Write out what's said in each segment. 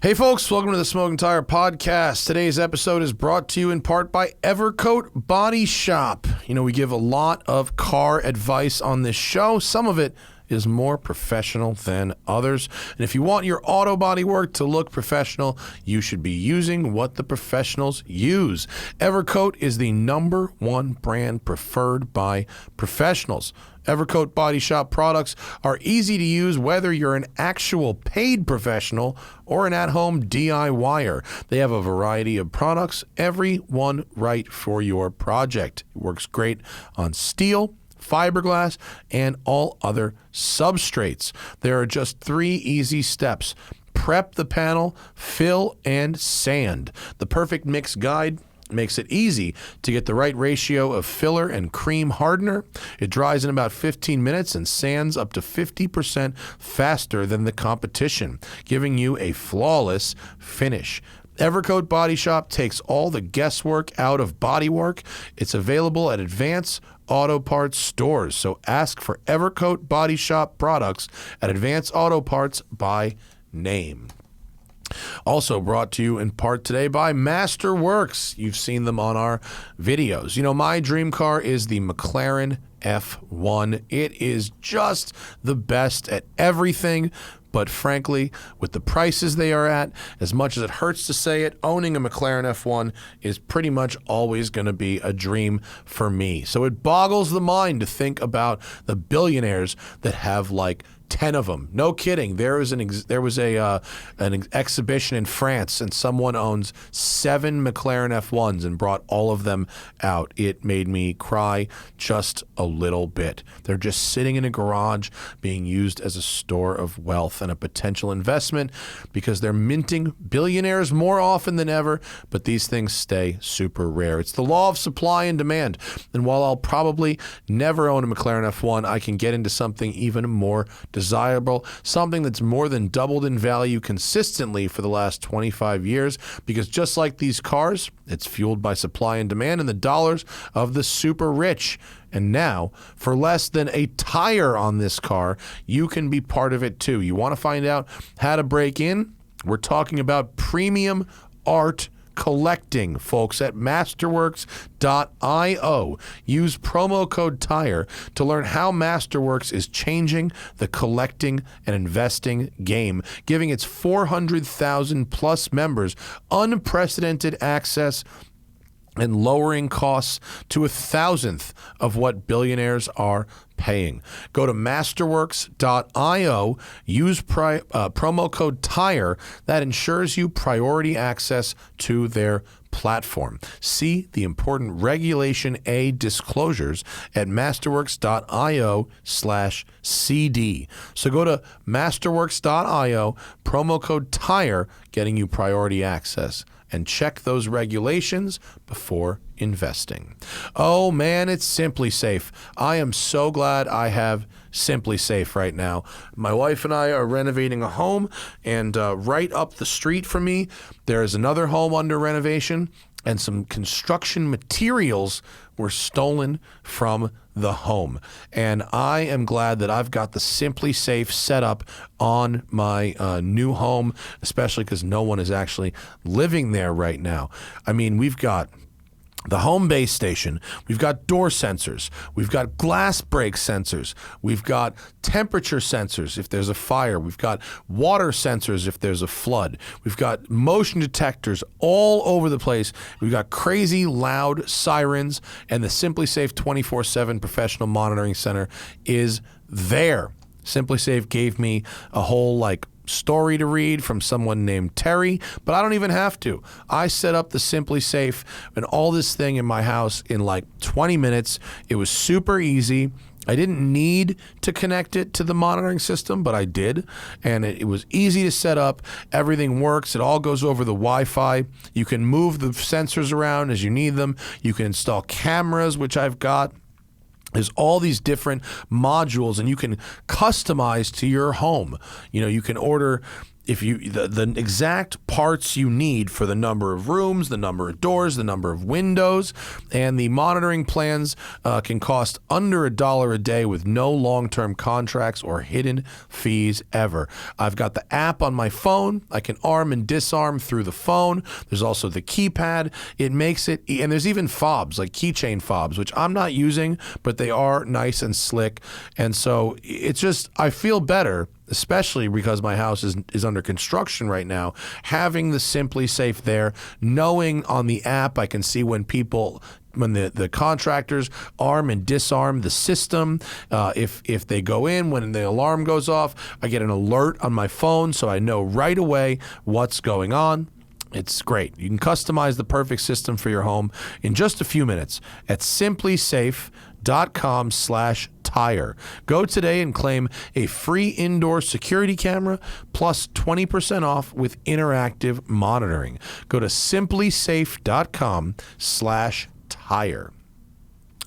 Hey folks, welcome to the Smoking Tire Podcast. Today's episode is brought to you in part by Evercoat Body Shop. You know, we give a lot of car advice on this show. Some of it is more professional than others. And if you want your auto body work to look professional, you should be using what the professionals use. Evercoat is the #1 brand preferred by professionals. Evercoat Body Shop products are easy to use whether you're an actual paid professional or an at-home DIYer. They have a variety of products, every one right for your project. It works great on steel, fiberglass, and all other substrates. There are just 3 easy steps. Prep the panel, fill, and sand. The Perfect Mix Guide makes it easy to get the right ratio of filler and cream hardener. It dries in about 15 minutes and sands up to 50% faster than the competition, giving you a flawless finish. Evercoat Body Shop takes all the guesswork out of bodywork. It's available at Advance Auto Parts stores, so ask for Evercoat Body Shop products at Advance Auto Parts by name. Also brought to you in part today by Masterworks. You've seen them on our videos. You know, my dream car is the McLaren F1. It is just the best at everything. But frankly, with the prices they are at, as much as it hurts to say it, owning a McLaren F1 is pretty much always going to be a dream for me. So it boggles the mind to think about the billionaires that have like 10 of them. No kidding. There was an exhibition in France, and someone owns 7 McLaren F1s and brought all of them out. It made me cry just a little bit. They're just sitting in a garage being used as a store of wealth and a potential investment because they're minting billionaires more often than ever, but these things stay super rare. It's the law of supply and demand. And while I'll probably never own a McLaren F1, I can get into something even more desirable, something that's more than doubled in value consistently for the last 25 years, because just like these cars, it's fueled by supply and demand and the dollars of the super rich. And now, for less than a tire on this car, you can be part of it too. You want to find out how to break in? We're talking about premium art collecting, folks, at Masterworks.io. Use promo code TIRE to learn how Masterworks is changing the collecting and investing game, giving its 400,000 plus members unprecedented access and lowering costs to 1,000th of what billionaires are paying. Go to Masterworks.io, use promo code TIRE. That ensures you priority access to their platform. See the important Regulation A disclosures at masterworks.io/CD. So go to masterworks.io, promo code TIRE, getting you priority access. And check those regulations before investing. Oh man, it's Simplisafe. I am so glad I have Simplisafe right now. My wife and I are renovating a home, and right up the street from me, there is another home under renovation, and some construction materials were stolen from the home. And I am glad that I've got the Simplisafe set up on my new home, especially because no one is actually living there right now. I mean, we've got the home base station, we've got door sensors, we've got glass break sensors, we've got temperature sensors if there's a fire, we've got water sensors if there's a flood, we've got motion detectors all over the place, we've got crazy loud sirens, and the Simplisafe 24/7 Professional Monitoring Center is there. Simplisafe gave me a whole story to read from someone named Terry, but I don't even have to. I set up the Simplisafe and all this thing in my house in 20 minutes. It was super easy. I didn't need to connect it to the monitoring system, but I did, and it was easy to set up. Everything works. It all goes over the Wi-Fi. You can move the sensors around as you need them. You can install cameras, which I've got. There's all these different modules, and you can customize to your home. You know, you can order the exact parts you need for the number of rooms, the number of doors, the number of windows, and the monitoring plans can cost under $1 a day with no long-term contracts or hidden fees ever. I've got the app on my phone. I can arm and disarm through the phone. There's also the keypad. It makes it, and there's even fobs, like keychain fobs, which I'm not using, but they are nice and slick. And so it's just, I feel better, especially because my house is under construction right now, having the Simplisafe there, knowing on the app I can see when the contractors arm and disarm the system. If they go in, when the alarm goes off, I get an alert on my phone so I know right away what's going on. It's great. You can customize the perfect system for your home in just a few minutes at simplisafe.com/tire. Go today and claim a free indoor security camera plus 20% off with interactive monitoring. Go to simplisafe.com/tire.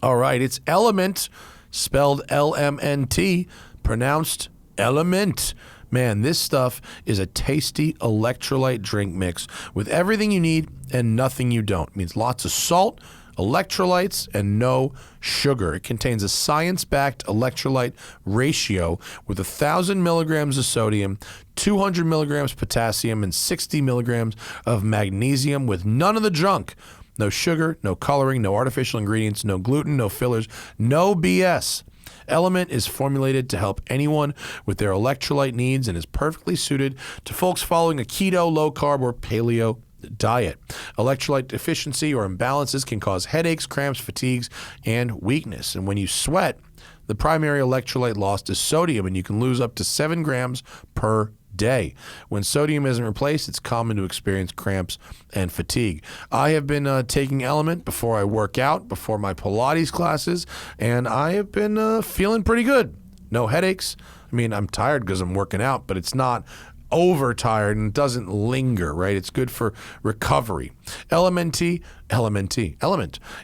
All right, it's LMNT, spelled LMNT, pronounced LMNT. Man, this stuff is a tasty electrolyte drink mix with everything you need and nothing you don't. It means lots of salt, electrolytes, and no sugar. It contains a science-backed electrolyte ratio with 1,000 milligrams of sodium, 200 milligrams potassium, and 60 milligrams of magnesium with none of the junk. No sugar, no coloring, no artificial ingredients, no gluten, no fillers, no BS. LMNT is formulated to help anyone with their electrolyte needs and is perfectly suited to folks following a keto, low-carb, or paleo diet. Electrolyte deficiency or imbalances can cause headaches, cramps, fatigues, and weakness. And when you sweat, the primary electrolyte lost is sodium, and you can lose up to 7 grams per day. When sodium isn't replaced, it's common to experience cramps and fatigue. I have been taking LMNT before I work out, before my Pilates classes, and I have been feeling pretty good. No headaches. I mean, I'm tired because I'm working out, but it's not overtired and it doesn't linger, right? It's good for recovery. LMNT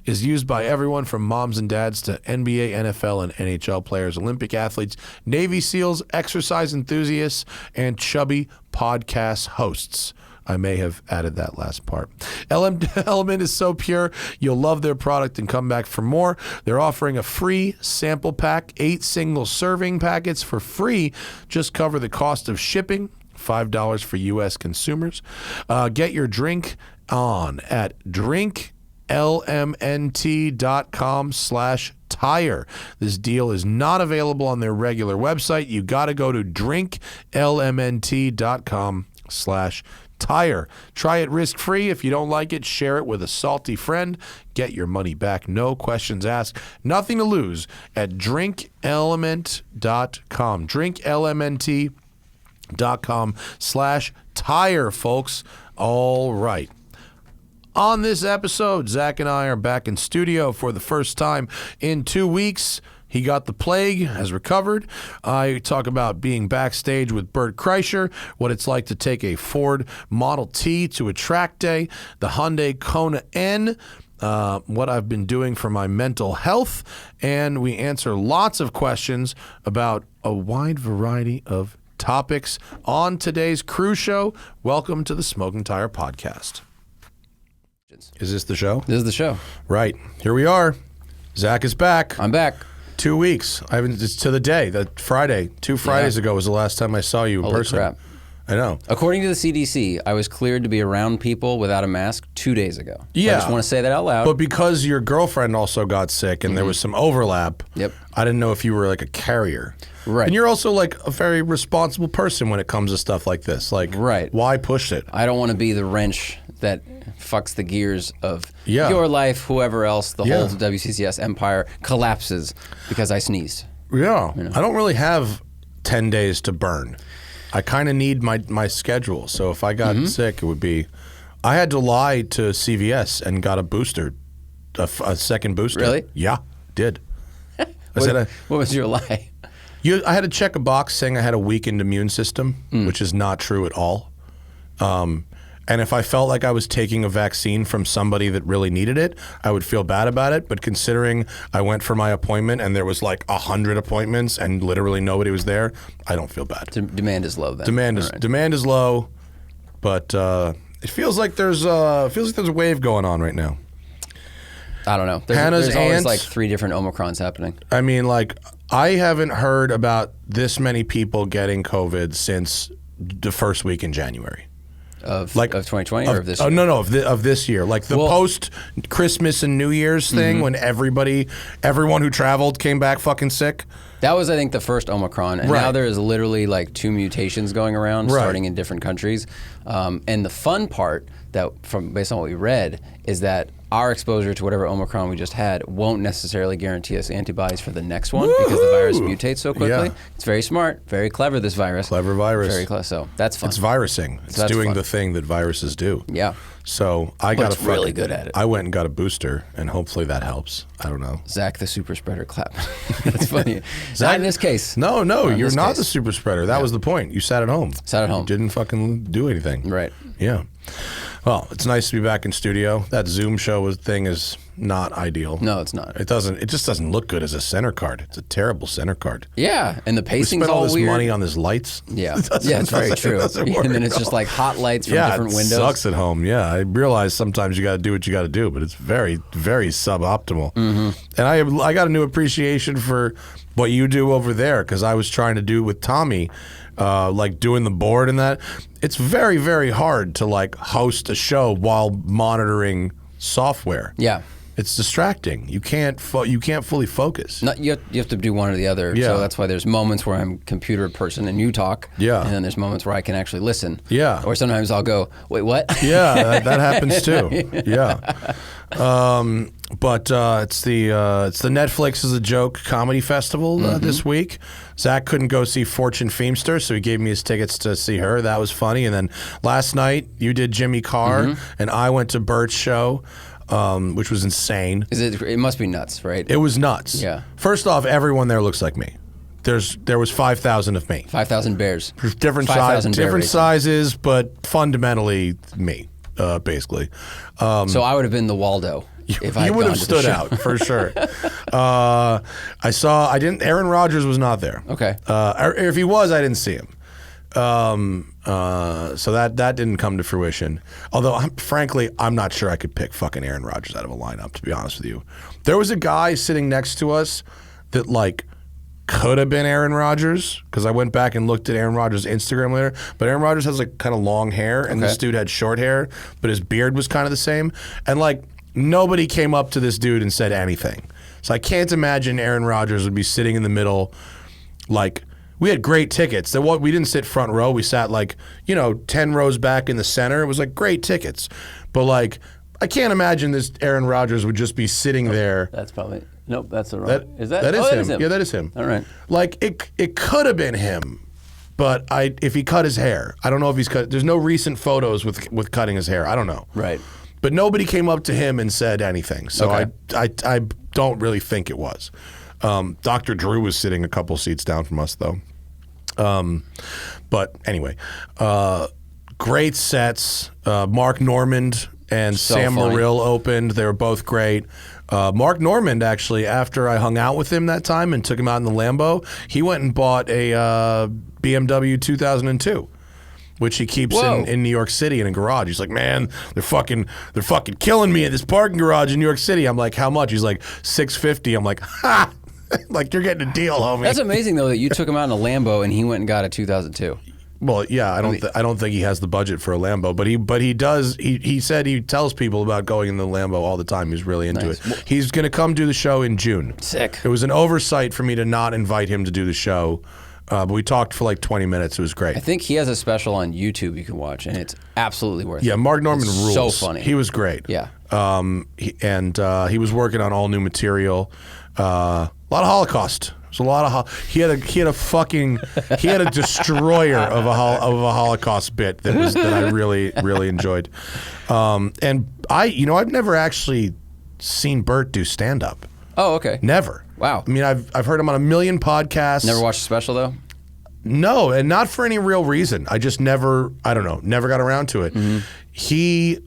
is used by everyone from moms and dads to NBA, NFL, and NHL players, Olympic athletes, Navy SEALs, exercise enthusiasts, and chubby podcast hosts. I may have added that last part. LMNT is so pure, you'll love their product and come back for more. They're offering a free sample pack, 8 single serving packets for free. Just cover the cost of shipping, $5 for U.S. consumers. Get your drink on at drinklmnt.com/tire. This deal is not available on their regular website. You got to go to drinklmnt.com/tire. Try it risk-free. If you don't like it, share it with a salty friend. Get your money back. No questions asked. Nothing to lose at drinklmnt.com. drinklmnt.com/tire, folks. All right. On this episode, Zack and I are back in studio for the first time in 2 weeks. He got the plague, has recovered. I talk about being backstage with Bert Kreischer, what it's like to take a Ford Model T to a track day, the Hyundai Kona N, what I've been doing for my mental health, and we answer lots of questions about a wide variety of topics on today's crew show. Welcome to the Smoking Tire Podcast. Is this the show? This is the show. Right. Here we are. Zack is back. I'm back. 2 weeks. It's to the day. That Friday. 2 Fridays ago was the last time I saw you in person. Crap. I know. According to the CDC, I was cleared to be around people without a mask 2 days ago. Yeah. So I just want to say that out loud. But because your girlfriend also got sick and there was some overlap, Yep. I didn't know if you were like a carrier. Right. And you're also like a very responsible person when it comes to stuff like this. Like, right. Why push it? I don't want to be the wrench that fucks the gears of Yeah. your life, whoever else, the Yeah. whole WCCS empire collapses because I sneezed. Yeah. I don't really have 10 days to burn. I kind of need my schedule. So if I got sick, it would be... I had to lie to CVS and got a booster, a second booster. Really? Yeah, did. What was your lie? I had to check a box saying I had a weakened immune system, which is not true at all. And if I felt like I was taking a vaccine from somebody that really needed it, I would feel bad about it. But considering I went for my appointment and there was like 100 appointments and literally nobody was there, I don't feel bad. Demand is low then. Demand is low, but it feels like there's a wave going on right now. I don't know. Hannah's there's always aunt, like 3 different Omicrons happening. I mean, like, I haven't heard about this many people getting COVID since the first week in January. Of 2020 or of this year? Oh, no, of this year. Like the post-Christmas and New Year's thing when everyone who traveled came back fucking sick. That was, I think, the first Omicron. And now there is literally like 2 mutations going around starting in different countries. And the fun part, based on what we read, is that our exposure to whatever Omicron we just had won't necessarily guarantee us antibodies for the next one because the virus mutates so quickly. Yeah. It's very smart, very clever, this virus. Clever virus. Very clever. So that's fun. It's virusing. It's doing the thing that viruses do. Yeah. So it's really good at it. I went and got a booster, and hopefully that helps. I don't know. Zach, the super spreader, Klapman. That's funny. Not in this case. No, you're not the super spreader. That was the point. You sat at home. You didn't fucking do anything. Right. Yeah. Well, it's nice to be back in studio. That Zoom show thing is not ideal. No, it's not. It just doesn't look good as a center card. It's a terrible center card. Yeah, and the pacing's we spent all this weird. money on these lights. Yeah, it's very true. And then it's just like hot lights from different windows. Yeah, it sucks at home. Yeah, I realize sometimes you got to do what you got to do, but it's very, very suboptimal. Mm-hmm. And I got a new appreciation for what you do over there because I was trying to do with Tommy. Like doing the board and that, it's very, very hard to like host a show while monitoring software. Yeah, it's distracting. You can't fully focus. You have to do one or the other. Yeah. So that's why there's moments where I'm computer person and you talk. Yeah. And then there's moments where I can actually listen. Yeah. Or sometimes I'll go, wait, what? Yeah, that happens too. Yeah. But it's the Netflix is a Joke comedy festival this week. Zach couldn't go see Fortune Feimster, so he gave me his tickets to see her. That was funny. And then last night you did Jimmy Carr, and I went to Bert's show, which was insane. It must be nuts, right? It was nuts. Yeah. First off, everyone there looks like me. There was 5,000 of me. 5,000 bears. Different sizes, but fundamentally me, basically. So I would have been the Waldo. If I would have stood out for sure. Aaron Rodgers was not there. Okay. If he was, I didn't see him. So that didn't come to fruition. Although, frankly, I'm not sure I could pick fucking Aaron Rodgers out of a lineup, to be honest with you. There was a guy sitting next to us that like could have been Aaron Rodgers because I went back and looked at Aaron Rodgers' Instagram later. But Aaron Rodgers has like kind of long hair, and this dude had short hair, but his beard was kind of the same. And like nobody came up to this dude and said anything. So I can't imagine Aaron Rodgers would be sitting in the middle. Like, we had great tickets. We didn't sit front row. We sat like, 10 rows back in the center. It was like great tickets. But like, I can't imagine this Aaron Rodgers would just be sitting there. That's probably, nope, that's the wrong. Is that is him. Yeah, that is him. All right. Like, it could have been him, but if he cut his hair. I don't know if he's cut. There's no recent photos with cutting his hair. I don't know. Right. But nobody came up to him and said anything. So I don't really think it was. Dr. Drew was sitting a couple seats down from us, though. But anyway, great sets. Mark Normand and Sam Morrill opened. They were both great. Mark Normand, actually, after I hung out with him that time and took him out in the Lambo, he went and bought a BMW 2002. Which he keeps in New York City in a garage. He's like, man, they're fucking killing me at this parking garage in New York City. I'm like, how much? He's like, $650. I'm like, ha! Like, you're getting a deal, homie. That's amazing though that you took him out in a Lambo and he went and got a 2002. Well, yeah, I don't think he has the budget for a Lambo, but he does. He said he tells people about going in the Lambo all the time. He's really into it. He's going to come do the show in June. Sick. It was an oversight for me to not invite him to do the show. But we talked for like 20 minutes. It was great. I think he has a special on YouTube you can watch, and it's absolutely worth it. Yeah, Mark Normand rules. So funny. He was great. Yeah. He was working on all new material. A lot of Holocaust. There's a lot of he had a destroyer of a Holocaust bit that I really really enjoyed. And I've never actually seen Bert do stand up. Oh, okay. Never. Wow. I mean, I've heard him on a million podcasts. Never watched a special though? No, and not for any real reason. I just never got around to it. Mm-hmm. He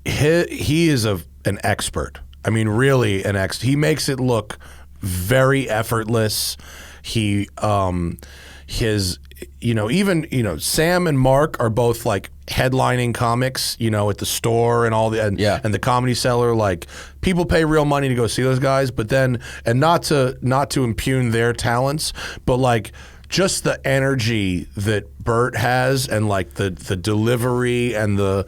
is an expert. I mean, really an expert. He makes it look very effortless. He, Sam and Mark are both like headlining comics, at the store and and the Comedy Cellar. Like, people pay real money to go see those guys, but then, and not to impugn their talents, but like just the energy that Bert has, and like the delivery and the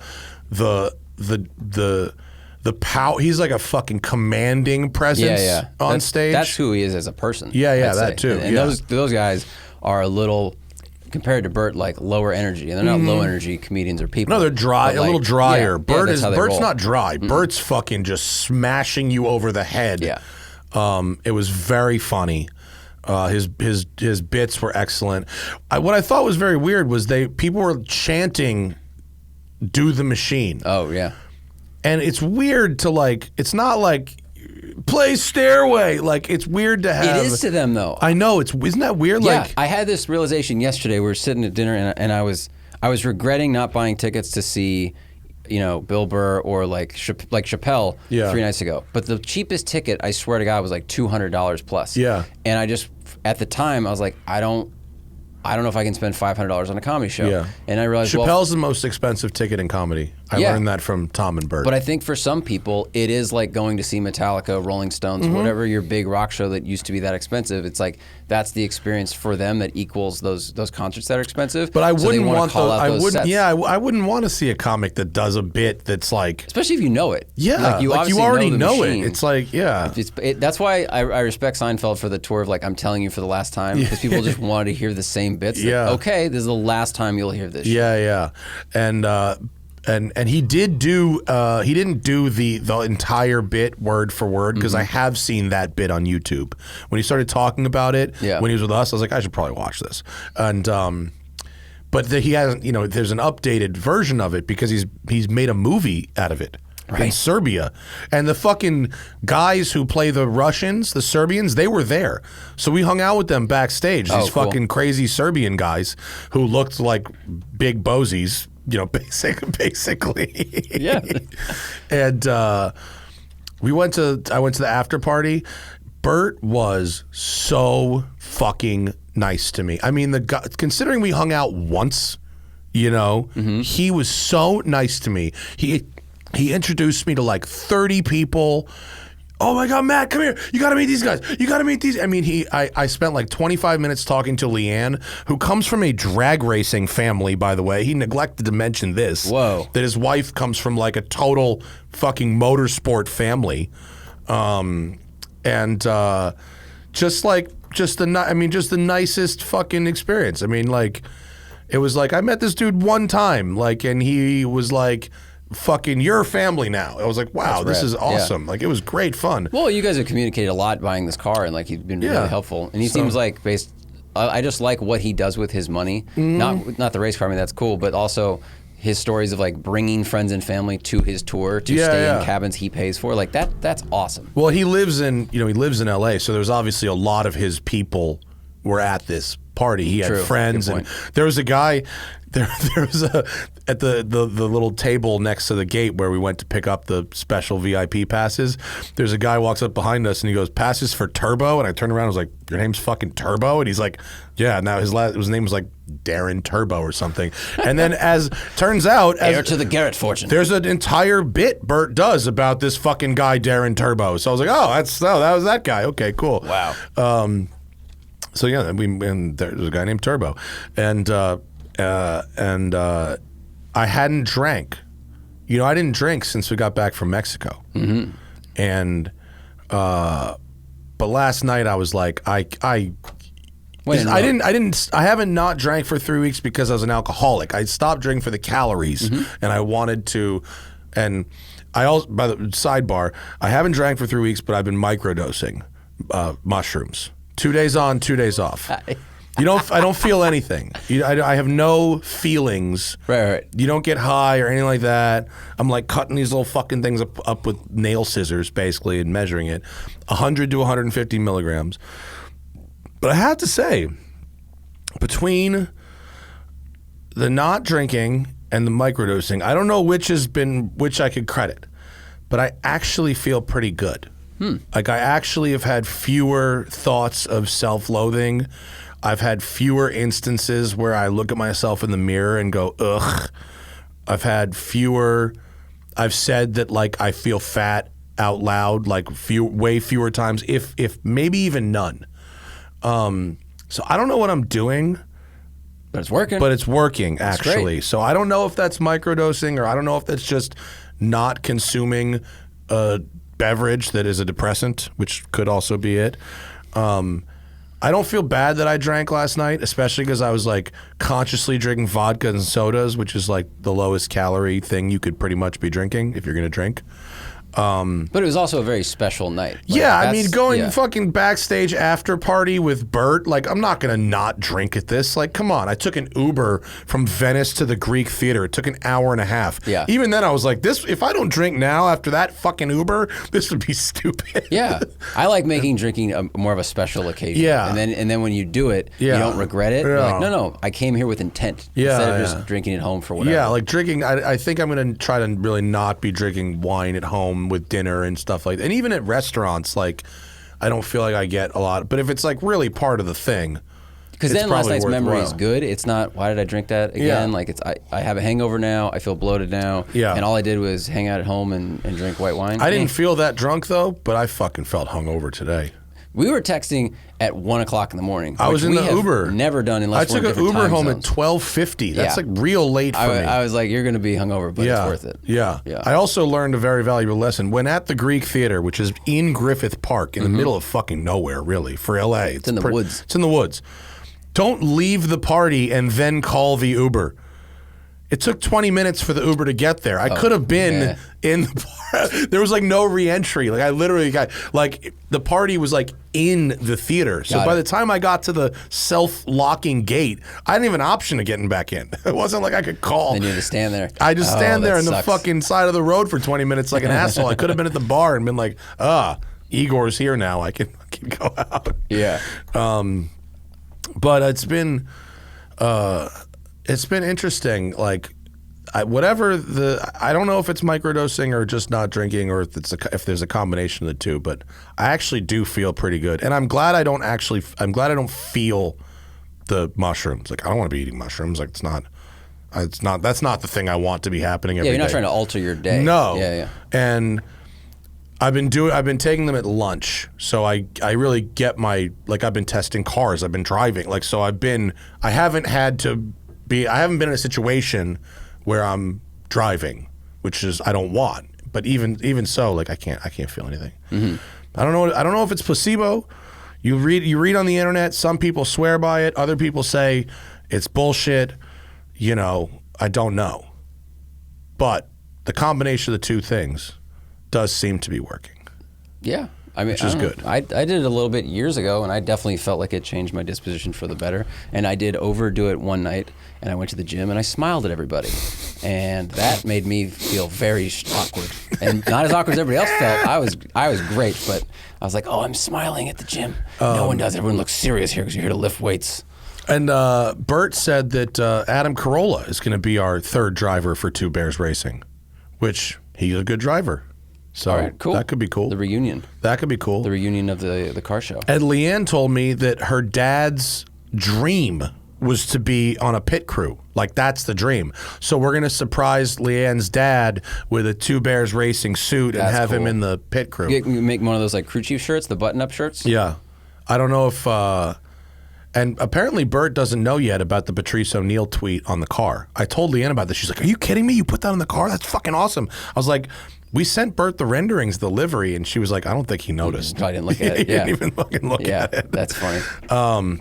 power. He's like a fucking commanding presence on stage. That's who he is as a person. Yeah, that too. And those guys are a little, compared to Bert, like lower energy, and they're not low energy comedians or people. No, they're dry, a little drier. Bert's roll. not dry. Bert's fucking just smashing you over the head. Yeah. It was very funny. His bits were excellent. What I thought was very weird was people were chanting, "Do the machine." Oh yeah. And it's weird to like. It's not like play Stairway. Like, it's weird to have. It is to them though. I know. Isn't that weird? Yeah, like, I had this realization yesterday. We were sitting at dinner, and I was regretting not buying tickets to see, Bill Burr or like Chappelle 3 nights ago. But the cheapest ticket, I swear to God, was like $200 plus. Yeah. And I just, at the time, I was like, I don't know if I can spend $500 on a comedy show. Yeah. And I realized Chappelle's the most expensive ticket in comedy. I learned that from Tom and Bert. But I think for some people, it is like going to see Metallica, Rolling Stones, whatever your big rock show that used to be that expensive. It's like that's the experience for them that equals those concerts that are expensive. But I wouldn't want those. I wouldn't want to see a comic that does a bit that's like, especially if you know it. Yeah, like you already know it. It's like, yeah. That's why I respect Seinfeld for the tour of like, I'm telling you for the last time, because people just wanted to hear the same bits. Yeah. Okay, this is the last time you'll hear this shit. Yeah. And he did do he didn't do the entire bit word for word, because I have seen that bit on YouTube when he started talking about it. When he was with us, I was like, I should probably watch this. And but he hasn't. There's an updated version of it because he's made a movie out of it. Right. In Serbia, and the fucking guys who play the Russians, the Serbians, they were there. So we hung out with them backstage. These fucking crazy Serbian guys who looked like big bozies, basically. Yeah. And I went to the after party. Bert was so fucking nice to me. I mean, the guy, considering we hung out once, he was so nice to me. He introduced me to like 30 people. Oh my God, Matt, come here. You got to meet these guys. You got to meet these. I mean, I spent like 25 minutes talking to Leanne, who comes from a drag racing family, by the way. He neglected to mention this. Whoa. That his wife comes from like a total fucking motorsport family. Just the nicest fucking experience. I mean, like, it was like, I met this dude one time, like, and he was like, fucking, you're family now. I was like, wow, this is awesome. Yeah. Like, it was great fun. Well, you guys have communicated a lot buying this car, and like, he's been really helpful. And he seems like I just like what he does with his money. Not the race car. I mean, that's cool, but also his stories of like bringing friends and family to his tour to stay in cabins he pays for. Like that's awesome. Well, he lives in LA, so there's obviously a lot of his people were at this party. He had friends, and there was a guy. There was at the little table next to the gate where we went to pick up the special VIP passes. There's a guy walks up behind us and he goes, "Passes for Turbo," and I turned around and was like, "Your name's fucking Turbo?" And he's like, "Yeah." Now his name was like Darren Turbo or something. And then as turns out, heir to the Garrett fortune. There's an entire bit Bert does about this fucking guy Darren Turbo. So I was like, that was that guy. Okay, cool. Wow. So yeah, and there's a guy named Turbo, and I hadn't drank. I didn't drink since we got back from Mexico. Mm-hmm. And but last night I was like, I haven't not drank for 3 weeks because I was an alcoholic. I stopped drinking for the calories, and I wanted to. And I also, by the sidebar, I haven't drank for 3 weeks, but I've been microdosing mushrooms. 2 days on, 2 days off. I don't feel anything. I have no feelings. Right. You don't get high or anything like that. I'm like cutting these little fucking things up with nail scissors, basically, and measuring it. 100 to 150 milligrams. But I have to say, between the not drinking and the microdosing, I don't know which I could credit, but I actually feel pretty good. Like I actually have had fewer thoughts of self-loathing. I've had fewer instances where I look at myself in the mirror and go, ugh. I've said that like I feel fat out loud, like way fewer times, if maybe even none. So I don't know what I'm doing. But it's working. But it's working, actually. Great. So I don't know if that's microdosing, or I don't know if that's just not consuming a beverage that is a depressant, which could also be it. I don't feel bad that I drank last night, especially because I was like consciously drinking vodka and sodas, which is like the lowest calorie thing you could pretty much be drinking if you're going to drink. But it was also a very special night. Like, yeah, I mean, going fucking backstage after party with Bert, like, I'm not going to not drink at this. Like, come on. I took an Uber from Venice to the Greek Theater. It took an hour and a half. Yeah. Even then, I was like, if I don't drink now after that fucking Uber, this would be stupid. Yeah. I like making drinking more of a special occasion. Yeah. And then when you do it, you don't regret it. You're like, no, I came here with intent. Instead of just drinking at home for whatever. Yeah, like drinking, I think I'm going to try to really not be drinking wine at home with dinner and stuff like that. And even at restaurants, like, I don't feel like I get a lot. But if it's like really part of the thing, because then last night's memory is good. It's not, why did I drink that again? Like, it's I have a hangover now. I feel bloated now. Yeah. And all I did was hang out at home and drink white wine. I didn't feel that drunk, though, but I fucking felt hungover today. We were texting at 1 o'clock in the morning. I was in the Uber. Never done unless I took an Uber home at 12:50. That's like real late for me. I was like, you're going to be hungover, but it's worth it. Yeah. I also learned a very valuable lesson. When at the Greek Theater, which is in Griffith Park, in the middle of fucking nowhere, really, for LA. It's in the woods. It's in the woods. Don't leave the party and then call the Uber. It took 20 minutes for the Uber to get there. I could have been in the bar. There was like no re-entry. Like I literally got, like, the party was like in the theater. So by the time I got to the self-locking gate, I didn't have an option of getting back in. It wasn't like I could call. Then you had to stand there. I just stand there in the fucking side of the road for 20 minutes like an asshole. I could have been at the bar and been like, Igor's here now. I can go out. Yeah. But it's been interesting. Like, I don't know if it's microdosing or just not drinking, or if there's a combination of the two. But I actually do feel pretty good, and I'm glad I don't feel the mushrooms. Like, I don't want to be eating mushrooms. Like, that's not the thing I want to be happening every day. You're not trying to alter your day. No. Yeah. And I've been taking them at lunch, so I really get I've been testing cars, I've been driving, so I haven't been in a situation where I'm driving, which is I don't want. But even so, I can't feel anything. Mm-hmm. I don't know if it's placebo. You read on the internet, some people swear by it, other people say it's bullshit. I don't know. But the combination of the two things does seem to be working. Yeah. I mean, which is good. I did it a little bit years ago, and I definitely felt like it changed my disposition for the better. And I did overdo it one night, and I went to the gym, and I smiled at everybody. And that made me feel very awkward. And not as awkward as everybody else felt. I was great, but I was like, I'm smiling at the gym. No one does. Everyone looks serious here because you're here to lift weights. And Bert said that Adam Carolla is going to be our third driver for Two Bears Racing, which he's a good driver. So all right, cool. That could be cool. The reunion. That could be cool. The reunion of the car show. And Leanne told me that her dad's dream was to be on a pit crew. That's the dream. So we're going to surprise Leanne's dad with a Two Bears Racing suit and have him in the pit crew. Make one of those crew chief shirts, the button-up shirts? Yeah. I don't know if... and apparently Bert doesn't know yet about the Patrice O'Neill tweet on the car. I told Leanne about this. She's like, are you kidding me? You put that on the car? That's fucking awesome. I was like... We sent Bert the renderings, the livery, and she was like, I don't think he noticed. I didn't look at it. He didn't even fucking look at it. That's funny.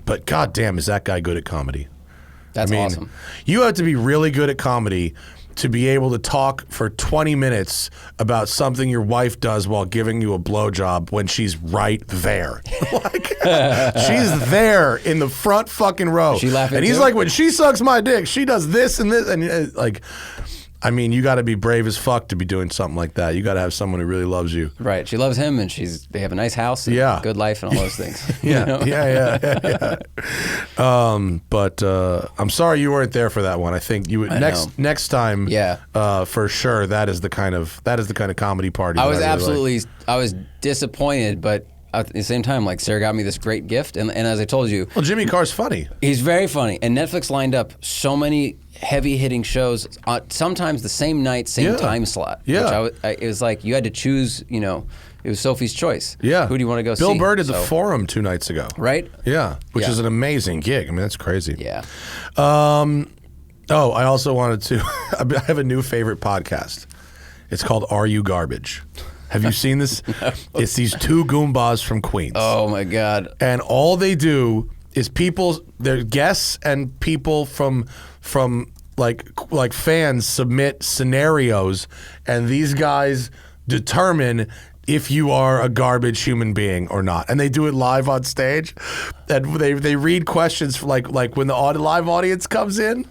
But goddamn, is that guy good at comedy? That's awesome. You have to be really good at comedy to be able to talk for 20 minutes about something your wife does while giving you a blowjob when she's right there. She's there in the front fucking row. She laughing and he's too? like, when she sucks my dick, she does this and this. And I mean, you got to be brave as fuck to be doing something like that. You got to have someone who really loves you. Right. She loves him, and they have a nice house, and good life, and all those things. Yeah. But I'm sorry you weren't there for that one. I think you would next time. Yeah. For sure. That is the kind of comedy party. I was I was disappointed, but at the same time, like, Sarah got me this great gift, and as I told you, well, Jimmy Carr's funny. He's very funny, and Netflix lined up so many heavy-hitting shows, sometimes the same night, same time slot. Yeah, which it was like you had to choose. You know, it was Sophie's choice. Yeah, who do you want to go see? Bill Burr did the Forum 2 nights ago. Right. Yeah, which is an amazing gig. I mean, that's crazy. Yeah. I also wanted to. I have a new favorite podcast. It's called Are You Garbage? Have you seen this? No. It's these 2 Goombas from Queens. Oh my God. And all they do is their guests and people from like fans submit scenarios, and these guys determine if you are a garbage human being or not. And they do it live on stage. And they read questions for like when the live audience comes in.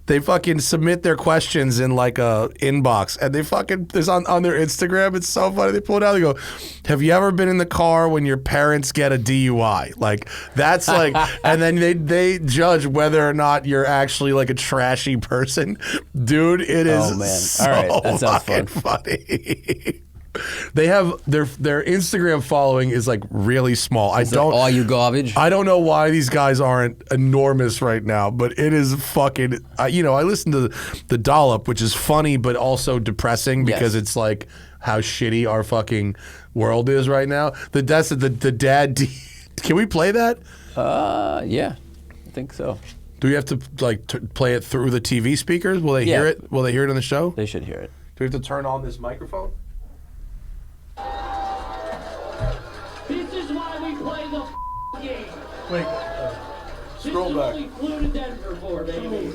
They fucking submit their questions in like a inbox, and they fucking there's on their Instagram. It's so funny. They pull it out. They go, "Have you ever been in the car when your parents get a DUI?" Like that's like, and then they judge whether or not you're actually like a trashy person, dude. It is. Oh man! So all right, that sounds fun. Funny. They have their Instagram following is like really small. All you garbage. I don't know why these guys aren't enormous right now, but it is fucking. I listen to the Dollop, which is funny but also depressing because it's like how shitty our fucking world is right now. That's the dad. Can we play that? Yeah, I think so. Do we have to like play it through the TV speakers? Will they hear it? Will they hear it on the show? They should hear it. Do we have to turn on this microphone? This is why we play the game. Wait, scroll back. This is what we flew to Denver for, baby.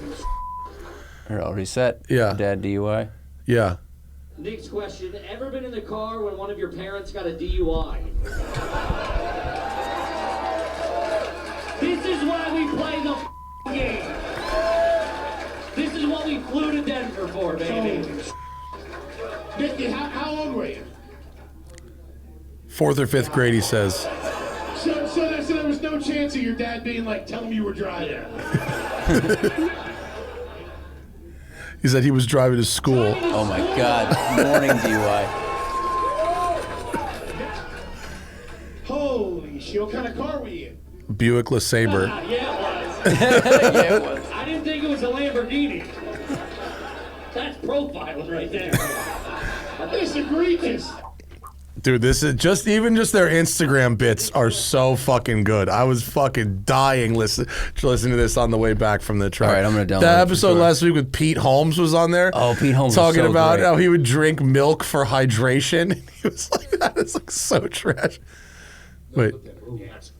All right, reset. Yeah. Dad DUI. Yeah. Next question. Ever been in the car when one of your parents got a DUI? This is why we play the game. This is what we flew to Denver for, baby. Mickey, how old were you? 4th or 5th grade, he says. So there was no chance of your dad being like, tell him you were driving. He said he was driving to school. Oh my God. Morning DUI. Holy shit, what kind of car were you in? Buick LeSabre. Yeah, it was. Yeah, it was. I didn't think it was a Lamborghini. That's profiling right there. This is egregious. Dude, this is just their Instagram bits are so fucking good. I was fucking dying listening to this on the way back from the truck. All right, I'm gonna download that it episode last week with Pete Holmes was on there. Oh, Pete Holmes talking was so about great. how he would drink milk for hydration. He was like, that is like so trash. Wait, That's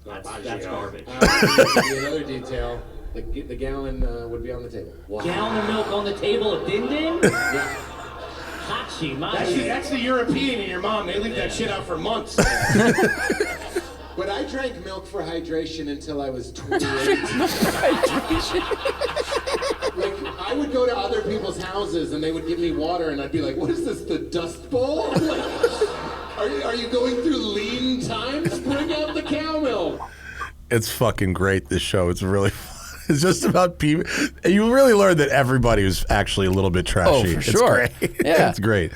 garbage. Another detail: the gallon would be on the table. Wow. Gallon of milk on the table at Din Din? Yeah. That's the European in your mom. They leave that shit out for months. But I drank milk for hydration until I was 28. Like, I would go to other people's houses and they would give me water and I'd be like, what is this, the Dust Bowl? Like, are you going through lean times? Bring out the cow milk. it's fucking great, this show. It's really fun. It's just about people. You really learn that everybody was actually a little bit trashy. Oh, for sure. It's great. Yeah. It's great.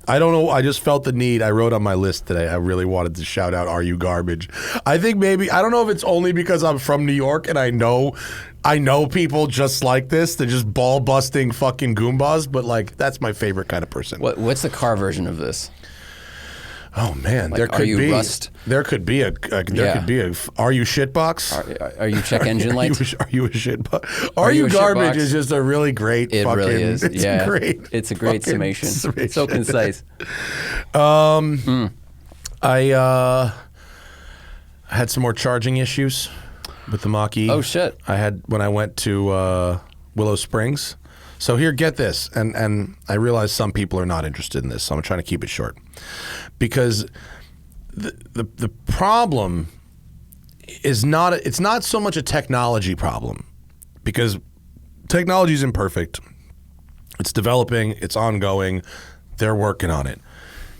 I don't know. I just felt the need. I wrote on my list today. I really wanted to shout out, "Are you garbage?" I think maybe, I don't know if it's only because I'm from New York and I know people just like this. They're just ball busting fucking Goombas, but like, that's my favorite kind of person. What's the car version of this? Oh man, Like, there could be Rust? There could be a Are you shitbox? Are you check engine light? Are you a shitbox? Are you you a garbage shitbox? is just a really great. It fucking, really is. It's Yeah. great. It's a great fucking summation. So concise. I had some more charging issues with the Mach-e. Oh shit! I had when I went to Willow Springs. So here, get this, and I realize some people are not interested in this, so I'm trying to keep it short, because the problem is not it's not so much a technology problem, because technology is imperfect, It's developing. It's ongoing. They're working on it.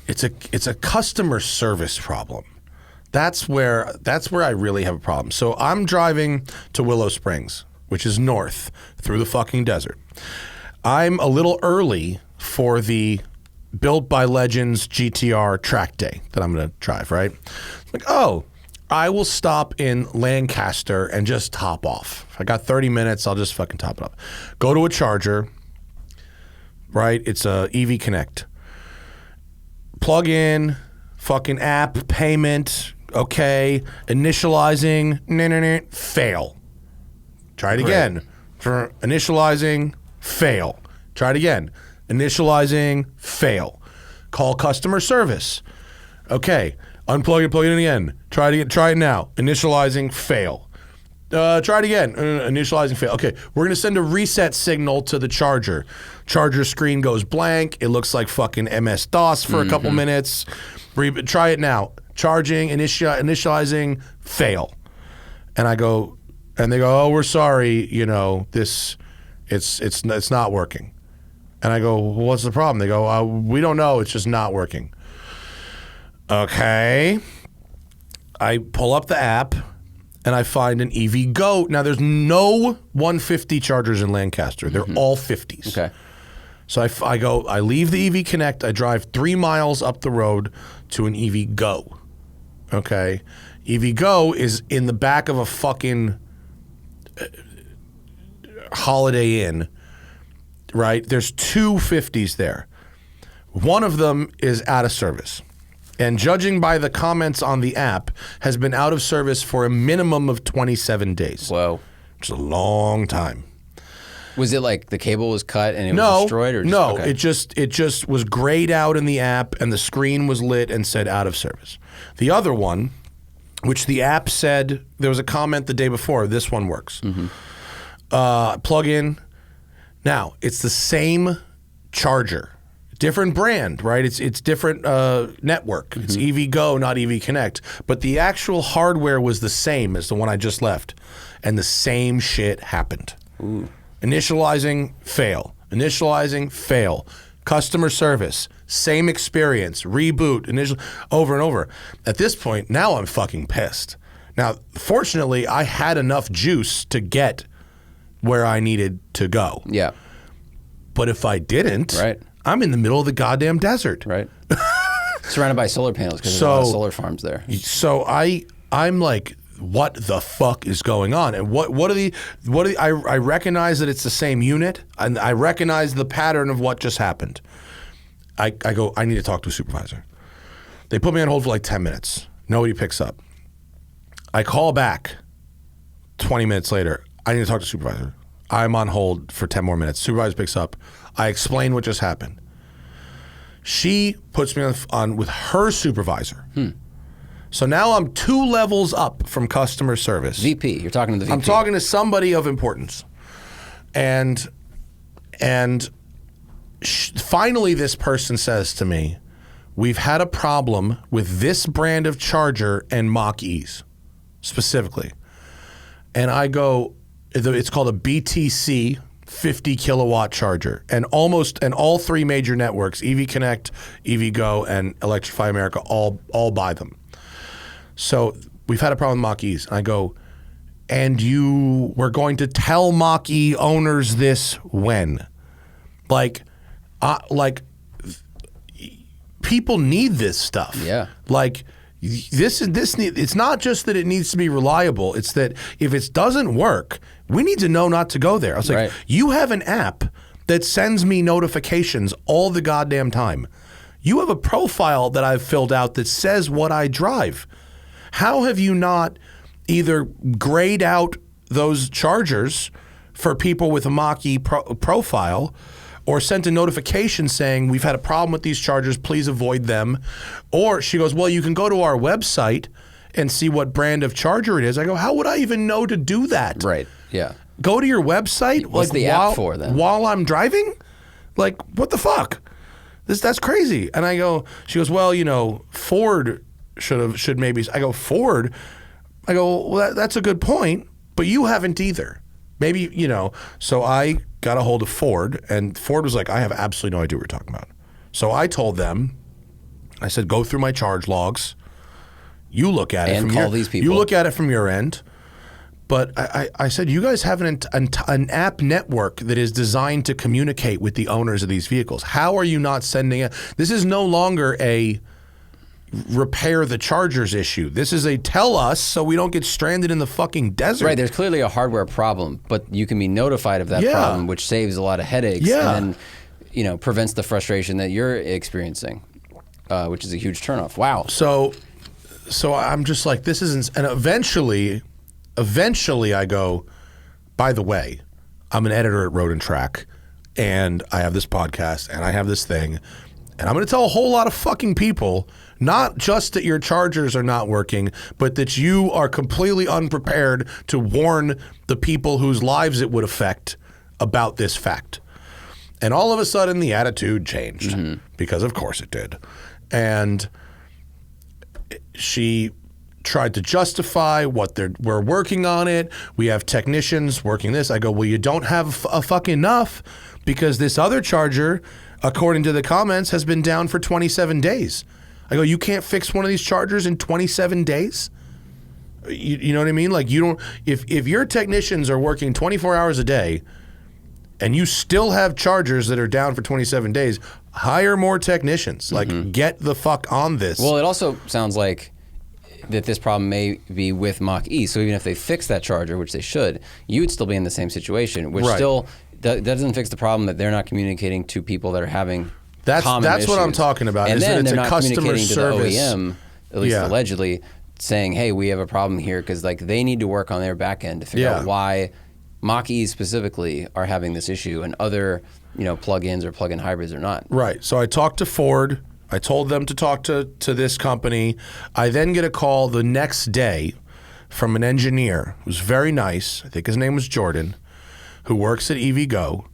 It's a customer service problem. That's where I really have a problem. So I'm driving to Willow Springs, which is north through the fucking desert. I'm a little early for the Built by Legends GTR track day that I'm going to drive, right? Like, oh, I will stop in Lancaster and just top off. If I got 30 minutes, I'll just fucking top it up. Go to a charger, right? It's a EV Connect. Plug in, fucking app, payment, okay. Initializing, fail. Try it again. For initializing, fail. Try it again. Initializing, fail. Call customer service. Okay. Unplug it, plug it in again. Try it now. Initializing, fail. Try it again. Initializing, fail. Okay, we're gonna send a reset signal to the charger. Charger screen goes blank. It looks like fucking MS-DOS for a couple minutes. Try it now. Charging, initializing, fail. And I go, and they go, oh, we're sorry. You know, it's not working. And I go, well, what's the problem? They go, we don't know. It's just not working. Okay. I pull up the app and I find an EV Go. Now, there's no 150 chargers in Lancaster. They're all 50s. Okay. So I leave the EV Connect. I drive 3 miles up the road to an EV Go. Okay. EV Go is in the back of a fucking Holiday Inn, right? There's 2 50s there. One of them is out of service. And judging by the comments on the app, has been out of service for a minimum of 27 days. Whoa. Which is a long time. Was it like the cable was cut and it was destroyed? Or No, okay. it just was grayed out in the app and the screen was lit and said out of service. The other one, which the app said, there was a comment the day before, this one works. Plug in. Now, it's the same charger. Different brand, right? It's different network. It's EV Go, not EV Connect. But the actual hardware was the same as the one I just left. And the same shit happened. Ooh. Initializing, fail. Initializing, fail. Customer service, same experience. Reboot, over and over. At this point, now I'm fucking pissed. Now, fortunately, I had enough juice to get where I needed to go. Yeah. But if I didn't... Right. I'm in the middle of the goddamn desert. Right. Surrounded by solar panels because there's a lot of solar farms there. So I'm like, what the fuck is going on? And what are I recognize that it's the same unit and I recognize the pattern of what just happened. I go, I need to talk to a supervisor. They put me on hold for like 10 minutes. Nobody picks up. I call back 20 minutes later. I need to talk to a supervisor. I'm on hold for 10 more minutes. Supervisor picks up. I explain what just happened. She puts me on with her supervisor. So now I'm 2 levels up from customer service. VP, you're talking to the VP. I'm talking to somebody of importance. And finally this person says to me, we've had a problem with this brand of charger and mach-e's specifically. And I go, it's called a BTC 50 kilowatt charger, and all 3 major networks, EV Connect, EV Go, and Electrify America, all buy them. So we've had a problem with mach-e's. And I go, and you were going to tell mach-e owners this when? Like people need this stuff. Yeah. Like it's not just that it needs to be reliable. It's that if it doesn't work, we need to know not to go there. I was like, you have an app that sends me notifications all the goddamn time. You have a profile that I've filled out that says what I drive. How have you not either grayed out those chargers for people with a mach-e profile, or sent a notification saying, we've had a problem with these chargers, please avoid them? Or she goes, well, you can go to our website and see what brand of charger it is. I go, how would I even know to do that? Right, yeah. Go to your website? What's the app for then? While I'm driving? Like, what the fuck? That's crazy. And I go, she goes, well, you know, Ford should maybe. I go, Ford? I go, well, that's a good point, but you haven't either. Maybe, you know, so I got a hold of Ford, and Ford was like, I have absolutely no idea what you're talking about. So I told them, I said, go through my charge logs. You look at it and from call these people. You look at it from your end. But I said, you guys have an app network that is designed to communicate with the owners of these vehicles. How are you not sending it? This is no longer a repair the chargers issue. This is a tell us so we don't get stranded in the fucking desert. Right, there's clearly a hardware problem, but you can be notified of that problem, which saves a lot of headaches and then, prevents the frustration that you're experiencing, which is a huge turnoff. Wow. So I'm just like, this isn't, and eventually I go, by the way, I'm an editor at Road and Track, and I have this podcast, and I have this thing, and I'm going to tell a whole lot of fucking people, not just that your chargers are not working, but that you are completely unprepared to warn the people whose lives it would affect about this fact. And all of a sudden, the attitude changed, because of course it did. And she tried to justify what we're working on it. We have technicians working this. I go, well, you don't have a fucking enough, because this other charger, according to the comments, has been down for 27 days. I go, you can't fix one of these chargers in 27 days? You know what I mean? Like, you don't, if your technicians are working 24 hours a day and you still have chargers that are down for 27 days, hire more technicians. Like, get the fuck on this. Well, it also sounds like that this problem may be with Mach-e. So even if they fix that charger, which they should, you would still be in the same situation, which still that doesn't fix the problem that they're not communicating to people that are having That's issues. what I'm talking about. And is then that it's they're a not customer communicating service. to the OEM, at least allegedly, saying, hey, we have a problem here, because like they need to work on their back end to figure out why Mach-e specifically are having this issue and other plug-ins or plug-in hybrids are not. Right. So I talked to Ford. I told them to talk to this company. I then get a call the next day from an engineer who's very nice. I think his name was Jordan, who works at EVgo.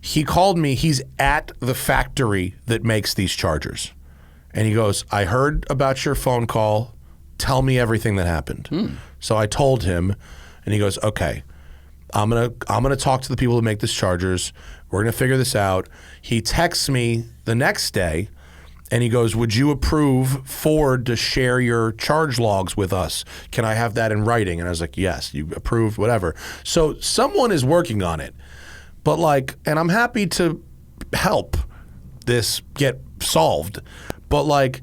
He called me. He's at the factory that makes these chargers. And he goes, I heard about your phone call. Tell me everything that happened. So I told him, and he goes, okay, I'm gonna talk to the people who make these chargers. We're gonna figure this out. He texts me the next day, and he goes, would you approve Ford to share your charge logs with us? Can I have that in writing? And I was like, yes, you approved, whatever. So someone is working on it. But like, and I'm happy to help this get solved. But like,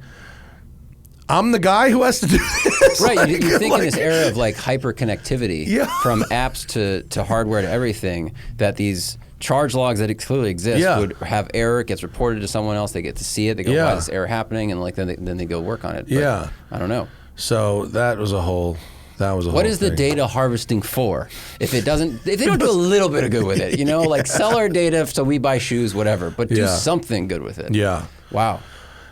I'm the guy who has to do this. Right, Like, you think like, in this era of like hyper-connectivity, from apps to hardware to everything, that these charge logs that clearly exist would have error, it gets reported to someone else, they get to see it, they go, why is this error happening? And like then they go work on it. But I don't know. So that was a whole What is the data harvesting for? If they don't do a little bit of good with it, like sell our data so we buy shoes, whatever, but do something good with it. Yeah. Wow.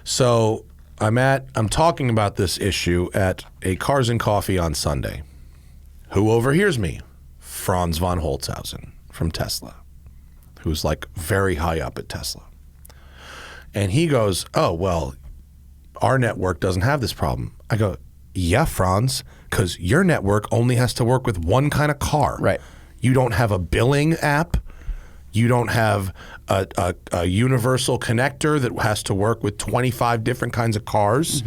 So I'm talking about this issue at a Cars and Coffee on Sunday. Who overhears me? Franz von Holzhausen from Tesla, who's like very high up at Tesla. And he goes, oh, well, our network doesn't have this problem. I go, yeah, Franz, because your network only has to work with one kind of car. Right. You don't have a billing app. You don't have a universal connector that has to work with 25 different kinds of cars.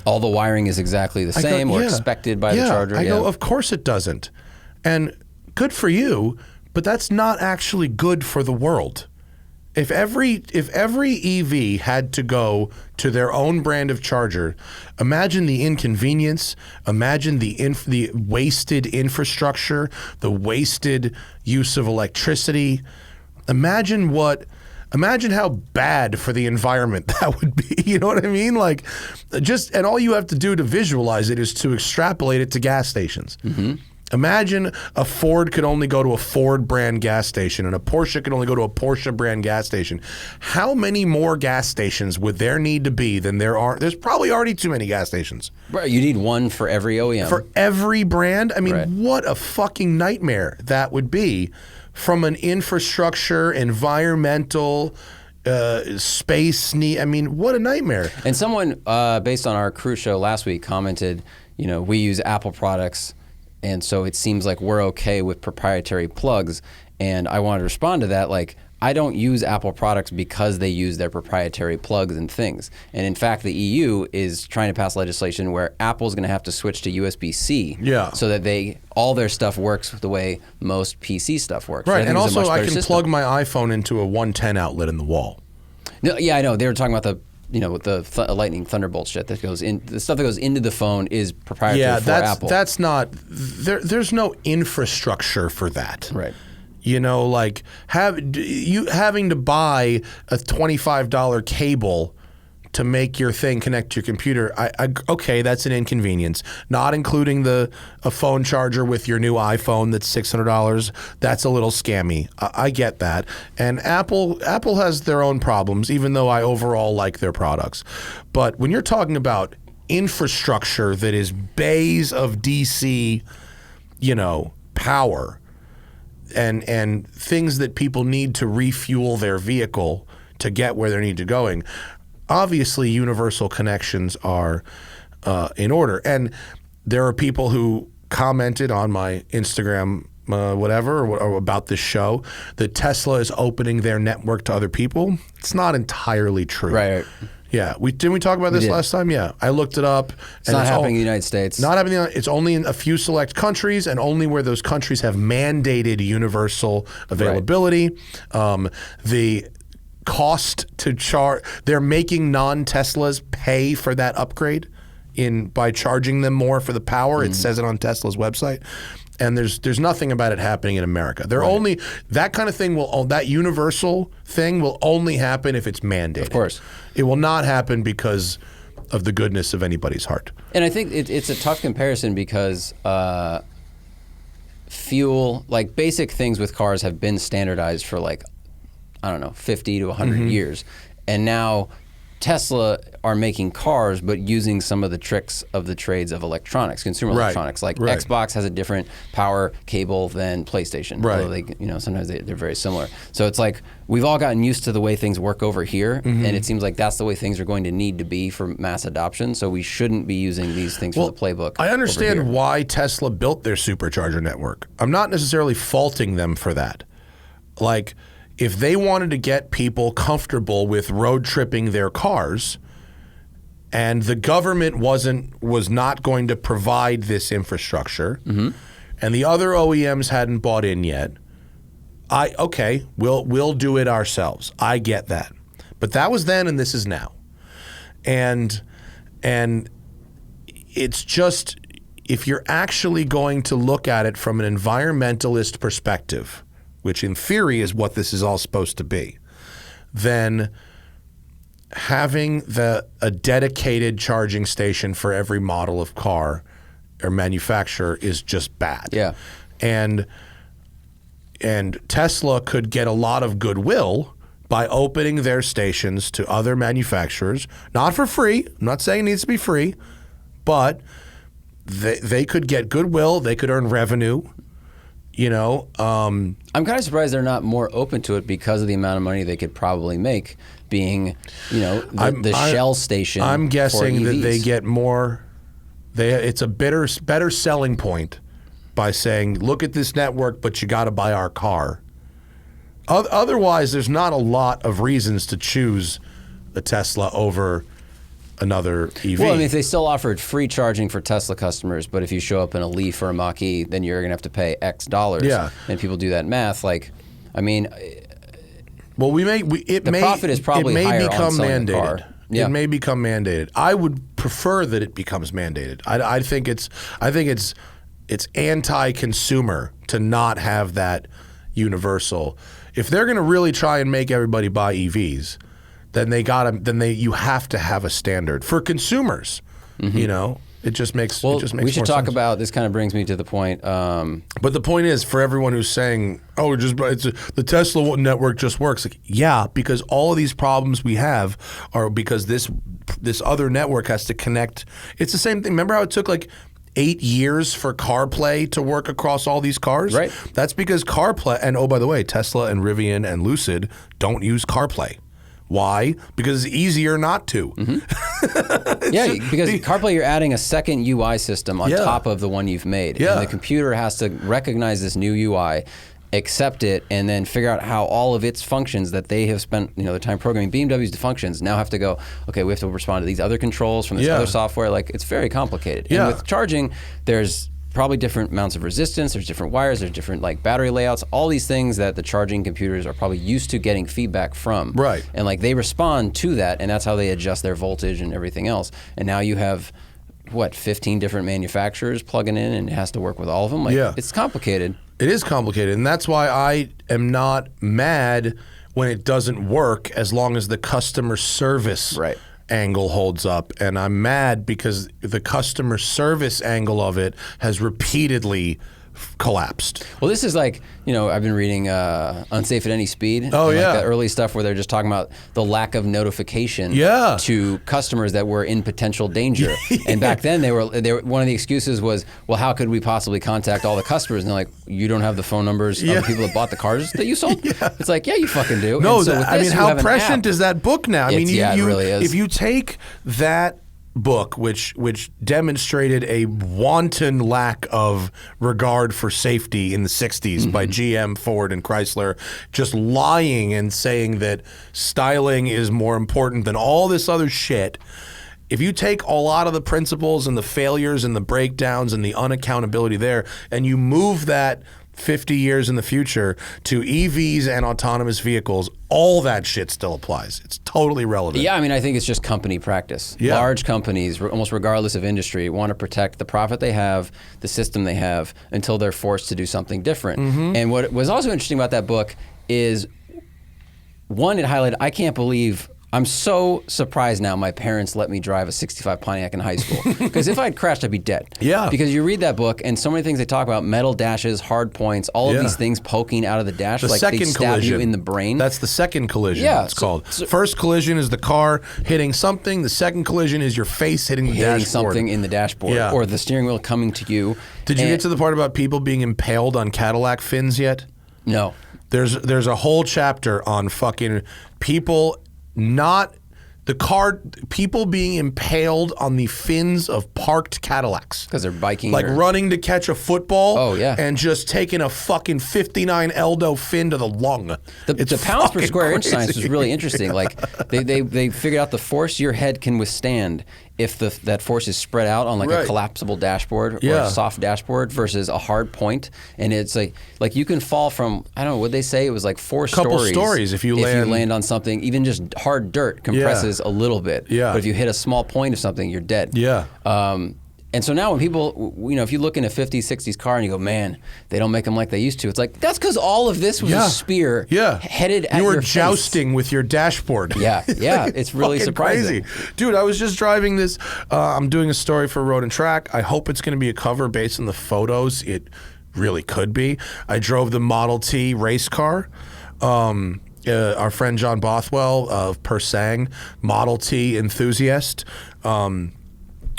All the wiring is exactly the same or expected by the charger. I go, of course it doesn't. And good for you, but that's not actually good for the world. If every EV had to go to their own brand of charger, imagine the inconvenience, imagine the wasted infrastructure, the wasted use of electricity. Imagine how bad for the environment that would be. You know what I mean? Like, and all you have to do to visualize it is to extrapolate it to gas stations. Imagine a Ford could only go to a Ford brand gas station and a Porsche could only go to a Porsche brand gas station. How many more gas stations would there need to be than there are? There's probably already too many gas stations. Right, you need one for every OEM. For every brand? I mean, what a fucking nightmare that would be from an infrastructure, environmental, space need. I mean, what a nightmare. And someone, based on our crew show last week, commented, we use Apple products, and so it seems like we're okay with proprietary plugs. And I wanted to respond to that, like, I don't use Apple products because they use their proprietary plugs and things. And in fact, the EU is trying to pass legislation where Apple's going to have to switch to USB-C so that all their stuff works the way most PC stuff works. Right, and also I can plug my iPhone into a 110 outlet in the wall. No, yeah, I know. They were talking about the Lightning Thunderbolt shit that goes in. The stuff that goes into the phone is proprietary for Apple. That's not. There's no infrastructure for that. Right. You know, like having to buy a $25 cable to make your thing connect to your computer. Okay, that's an inconvenience. Not including a phone charger with your new iPhone that's $600. That's a little scammy. I get that. And Apple has their own problems, even though I overall like their products. But when you're talking about infrastructure that is bays of DC, power. And things that people need to refuel their vehicle to get where they need to going. Obviously, universal connections are in order. And there are people who commented on my Instagram, or about this show, that Tesla is opening their network to other people. It's not entirely true. Right. Yeah, didn't we talk about this last time? Yeah, I looked it up. It's not happening in the United States. Not happening. It's only in a few select countries, and only where those countries have mandated universal availability. Right. The cost to charge, they're making non-Teslas pay for that upgrade by charging them more for the power. It says it on Tesla's website. And there's nothing about it happening in America. They're only that kind of thing that universal thing will only happen if it's mandated. Of course, it will not happen because of the goodness of anybody's heart. And I think it's a tough comparison because fuel, like basic things with cars, have been standardized for 50 to 100 years, and now Tesla are making cars, but using some of the tricks of the trades of electronics, consumer electronics. Like Xbox has a different power cable than PlayStation. Right. Although sometimes they're very similar. So it's like we've all gotten used to the way things work over here, and it seems like that's the way things are going to need to be for mass adoption. So we shouldn't be using these things for the playbook. I understand why Tesla built their supercharger network. I'm not necessarily faulting them for that. Like, if they wanted to get people comfortable with road tripping their cars, and the government was not going to provide this infrastructure, and the other OEMs hadn't bought in yet, we'll do it ourselves. I get that, but that was then, and this is now, and it's just, if you're actually going to look at it from an environmentalist perspective, which in theory is what this is all supposed to be, then having a dedicated charging station for every model of car or manufacturer is just bad. Yeah. And Tesla could get a lot of goodwill by opening their stations to other manufacturers, not for free. I'm not saying it needs to be free, but they could get goodwill. They could earn revenue. I'm kind of surprised they're not more open to it because of the amount of money they could probably make being, the Shell station. I'm guessing for EVs. that they get more. It's a better selling point by saying, look at this network, but you got to buy our car. Otherwise, there's not a lot of reasons to choose a Tesla over another EV. Well, I mean, if they still offered free charging for Tesla customers, but if you show up in a Leaf or a Mach-e, then you're going to have to pay X dollars. Yeah. And people do that math. Well, the profit is probably higher on selling a car. Yeah. It may become mandated. I would prefer that it becomes mandated. I think it's anti-consumer to not have that universal. If they're going to really try and make everybody buy EVs, then you have to have a standard for consumers. It just makes we more should talk sense. about this. Kind of brings me to the point. But the point is, for everyone who's saying, the Tesla network just works. Like, yeah, because all of these problems we have are because this other network has to connect. It's the same thing. Remember how it took 8 years for CarPlay to work across all these cars? Right. That's because CarPlay, and oh, by the way, Tesla and Rivian and Lucid don't use CarPlay. Why? Because it's easier not to. Because CarPlay, you're adding a second UI system on top of the one you've made. Yeah. And the computer has to recognize this new UI accept it, and then figure out how all of its functions that they have spent the time programming BMW's functions now have to go, okay, we have to respond to these other controls from this other software. Like, it's very complicated. And with charging, there's probably different amounts of resistance, there's different wires, there's different like battery layouts, all these things that the charging computers are probably used to getting feedback from. Right. And like they respond to that, and that's how they adjust their voltage and everything else. And now you have, 15 different manufacturers plugging in, and it has to work with all of them? Like, it's complicated. It is complicated, and that's why I am not mad when it doesn't work, as long as the customer service angle holds up. And I'm mad because the customer service angle of it has repeatedly collapsed. Well, this is like, I've been reading Unsafe at Any Speed. Oh, and yeah. Like that early stuff where they're just talking about the lack of notification to customers that were in potential danger. And back then, they were one of the excuses was, well, how could we possibly contact all the customers? And they're like, you don't have the phone numbers of the people that bought the cars that you sold? It's like, yeah, you fucking do. No, and so how prescient is that book now? I mean, it really is. If you take that book, which demonstrated a wanton lack of regard for safety in the 60s by GM, Ford, and Chrysler, just lying and saying that styling is more important than all this other shit. If you take a lot of the principles and the failures and the breakdowns and the unaccountability there, and you move that 50 years in the future to EVs and autonomous vehicles, all that shit still applies. It's totally relevant. Yeah, I mean, I think it's just company practice. Yeah. Large companies, almost regardless of industry, want to protect the profit they have, the system they have, until they're forced to do something different. And what was also interesting about that book is, one, it highlighted, I can't believe, I'm so surprised now my parents let me drive a 65 Pontiac in high school. Because if I had crashed, I'd be dead. Yeah. Because you read that book, and so many things they talk about, metal dashes, hard points, all of these things poking out of the dash, like they stab you in the brain. That's the second collision, it's called. So, first collision is the car hitting something. The second collision is your face hitting the dashboard. Something in the dashboard, or the steering wheel coming to you. Did you get to the part about people being impaled on Cadillac fins yet? No. There's a whole chapter on fucking people people being impaled on the fins of parked Cadillacs. Because they're biking. Like running to catch a football. Oh, yeah. And just taking a fucking 59 Eldo fin to the lung. The pounds per square inch science was really interesting. Like they figured out the force your head can withstand if that force is spread out on like a collapsible dashboard or a soft dashboard versus a hard point. And it's like you can fall from, I don't know, what'd they say? It was like Couple stories if you land on something, even just hard dirt compresses a little bit. Yeah. But if you hit a small point of something, you're dead. Yeah. And so now when people, if you look in a 50s, 60s car and you go, man, they don't make them like they used to. It's like, that's because all of this was a spear headed at your face. You were jousting with your dashboard. Yeah, it's really surprising. Crazy. Dude, I was just driving this. I'm doing a story for Road and Track. I hope it's going to be a cover based on the photos. It really could be. I drove the Model T race car. Our friend John Bothwell of Persang, Model T enthusiast,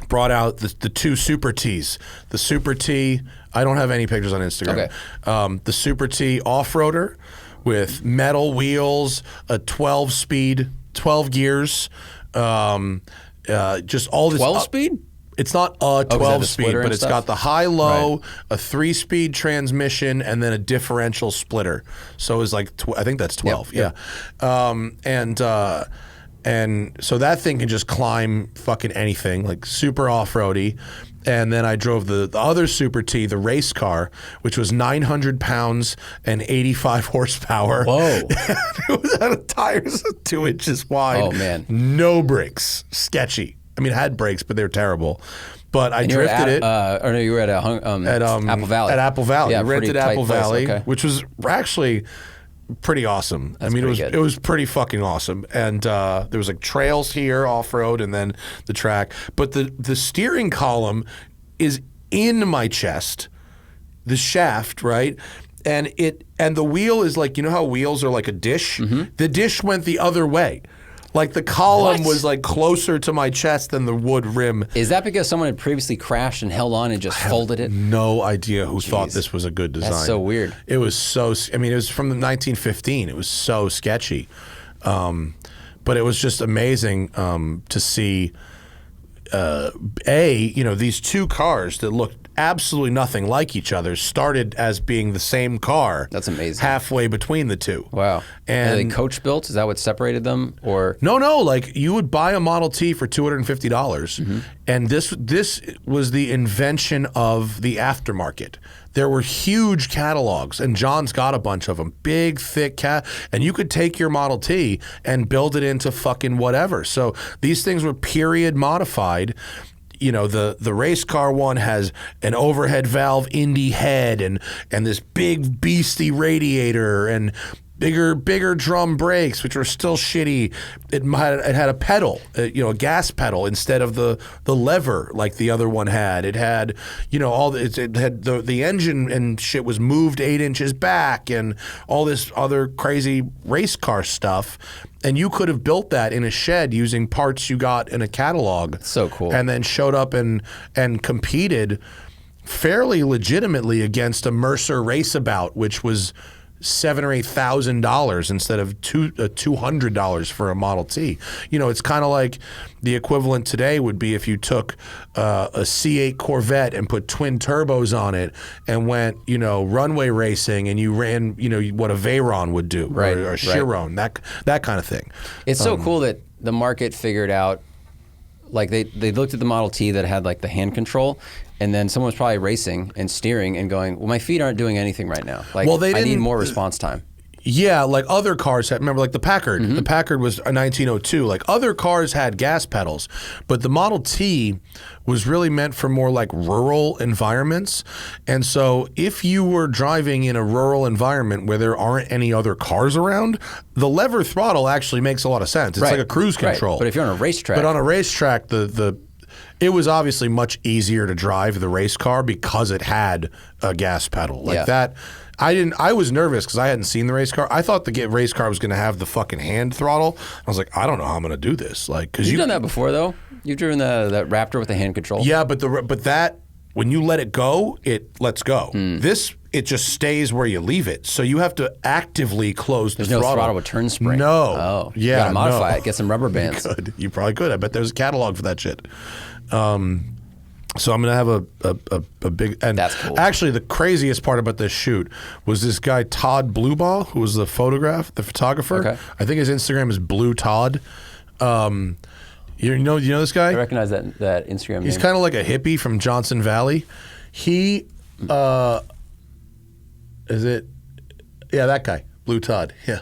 brought out the two Super Ts. The Super T, I don't have any pictures on Instagram. Okay. The Super T off-roader with metal wheels, a 12-speed, 12 gears, just all this. 12-speed? It's not a 12-speed, but it's stuff? got the high-low, a 3-speed transmission, and then a differential splitter. So it's like, I think that's 12. Yep. Yeah. And so that thing can just climb fucking anything, like super off-roady. And then I drove the other Super T, the race car, which was 900 pounds and 85 horsepower. Whoa. It was out of tires 2 inches wide. Oh, man. No brakes. Sketchy. I mean, it had brakes, but they were terrible. But I drifted it. Or no, you were at Apple Valley. At Apple Valley. Yeah, rented Apple Valley, which was actually pretty awesome. That's it was pretty fucking awesome. And there was like trails here, off-road, and then the track. But the steering column is in my chest, the shaft, right? And the wheel is like, you know how wheels are like a dish? Mm-hmm. The dish went the other way. Like the column was like closer to my chest than the wood rim. Is that because someone had previously crashed and held on and just folded it? No idea who thought this was a good design. That's so weird. It was so, I mean, it was from 1915. It was so sketchy. But it was just amazing to see, these two cars that looked absolutely nothing like each other, started as being the same car. That's amazing. Halfway between the two. Wow. And are they coach built? Is that what separated them? Or no, like you would buy a Model T for $250, and this was the invention of the aftermarket. There were huge catalogs, and John's got a bunch of them, big, thick and you could take your Model T and build it into fucking whatever. So these things were period modified. You know, the race car one has an overhead valve Indy head and this big beastie radiator and bigger drum brakes, which were still shitty. It had a pedal, a gas pedal instead of the lever like the other one had. It had, it had the engine and shit was moved 8 inches back and all this other crazy race car stuff. And you could have built that in a shed using parts you got in a catalog. So cool. And then showed up and competed fairly legitimately against a Mercer Raceabout, which was $7,000 or $8,000 instead of $200 for a Model T. It's kind of like the equivalent today would be if you took a C8 Corvette and put twin turbos on it and went, runway racing, and you ran, what a Veyron would do, right, or a Chiron, that kind of thing. It's so cool that the market figured out, like they looked at the Model T that had like the hand control, and then someone was probably racing and steering and going, well, my feet aren't doing anything right now. Like, I need more response time. Yeah, like other cars had, remember like the Packard. The Packard was a 1902. Like other cars had gas pedals, but the Model T was really meant for more like rural environments. And so if you were driving in a rural environment where there aren't any other cars around, the lever throttle actually makes a lot of sense. It's like a cruise control. Right. But if you're on a racetrack. But on a racetrack, it was obviously much easier to drive the race car because it had a gas pedal like that. I was nervous because I hadn't seen the race car. I thought the race car was going to have the fucking hand throttle. I was like, I don't know how I'm going to do this. Like, because you've done that before though. You've driven that Raptor with the hand control. Yeah, but that when you let it go, it lets go. This, it just stays where you leave it. So you have to actively close the throttle. There's no throttle with turn spring. No. Oh. Yeah. You got to modify it. Get some rubber bands. You probably could. I bet there's a catalog for that shit. So I'm going to have a big... And that's cool. Actually, the craziest part about this shoot was this guy, Todd Bluebaugh, who was the photographer. Okay. I think his Instagram is Blue Todd. You know this guy? I recognize that Instagram name. He's kind of like a hippie from Johnson Valley. He... is it... Yeah, that guy. Blue Todd. Yeah.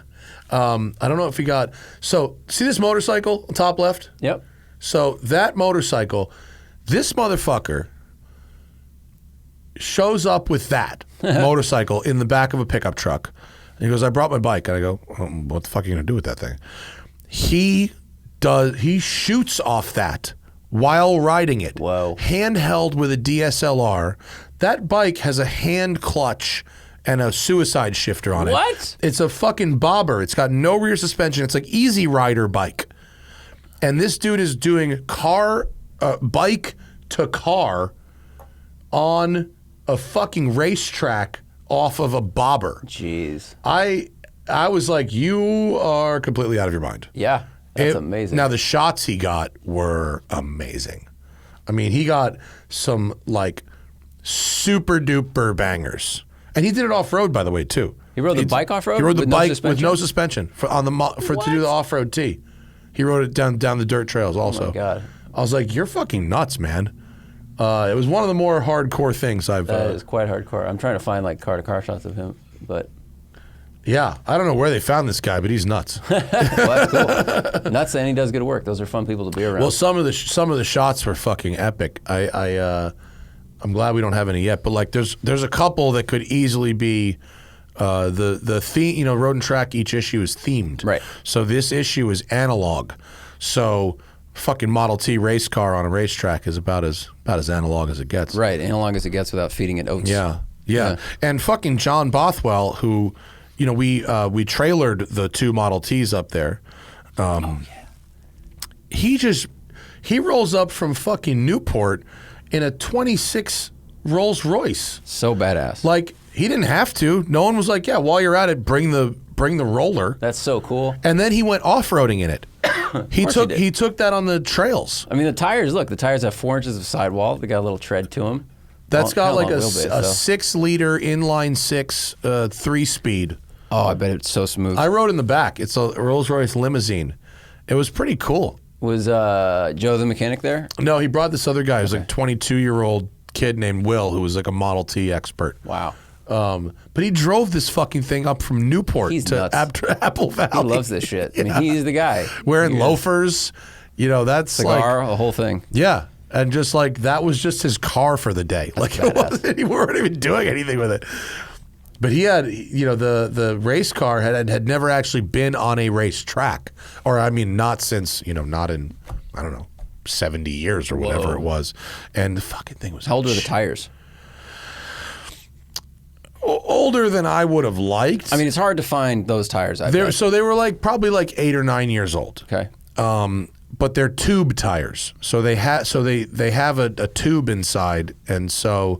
I don't know if he got... So, see this motorcycle on top left? Yep. So, that motorcycle... This motherfucker shows up with that motorcycle in the back of a pickup truck. And he goes, I brought my bike. And I go, what the fuck are you going to do with that thing? He shoots off that while riding it. Whoa. Handheld with a DSLR. That bike has a hand clutch and a suicide shifter on it. What? It's a fucking bobber. It's got no rear suspension. It's like Easy Rider bike. And this dude is doing bike to car on a fucking racetrack off of a bobber. Jeez. I was like, you are completely out of your mind. Yeah, that's amazing. Now the shots he got were amazing. I mean, he got some like super duper bangers, and he did it off road, by the way, too. He rode the bike off road. He rode the bike with no suspension to do the off road T. He rode it down the dirt trails also. Oh my God. I was like, you're fucking nuts, man. It was one of the more hardcore things I've... That is quite hardcore. I'm trying to find like car-to-car shots of him, but... Yeah, I don't know where they found this guy, but he's nuts. Well, that's cool. Nuts, and he does good work. Those are fun people to be around. Well, some of the shots were fucking epic. I'm glad we don't have any yet, but like there's a couple that could easily be... the theme, Road and Track, each issue is themed. Right. So this issue is analog. So... Fucking Model T race car on a racetrack is about as analog as it gets. Right, analog as it gets without feeding it oats. Yeah. And fucking John Bothwell, who, we trailered the 2 Model Ts up there. He rolls up from fucking Newport in a 26 Rolls Royce. So badass. Like, he didn't have to. No one was like, yeah, while you're at it, bring the roller. That's so cool. And then he went off-roading in it. He took that on the trails. I mean, the tires have 4 inches of sidewall. They got a little tread to them. That's got like a wheelbase, 6-liter inline 6 3-speed. Oh, I bet it's so smooth. I rode in the back. It's a Rolls-Royce limousine. It was pretty cool. Was Joe the mechanic there? No, he brought this other guy. He was like a 22-year-old kid named Will, who was like a Model T expert. Wow. But he drove this fucking thing up from Newport to Apple Valley. He loves this shit. I mean, he's the guy. Wearing loafers. You know, that's cigar, like... a whole thing. Yeah. And just like, that was just his car for the day. That's like, it wasn't, we weren't even doing anything with it. But he had, you know, the race car had never actually been on a race track. Or, I mean, not since, you know, not in, I don't know, 70 years or whatever it was. And the fucking thing was... How old were the tires? Older than I would have liked. I mean, it's hard to find those tires. So they were like probably like 8 or 9 years old. Okay. But they're tube tires, so they have a tube inside, and so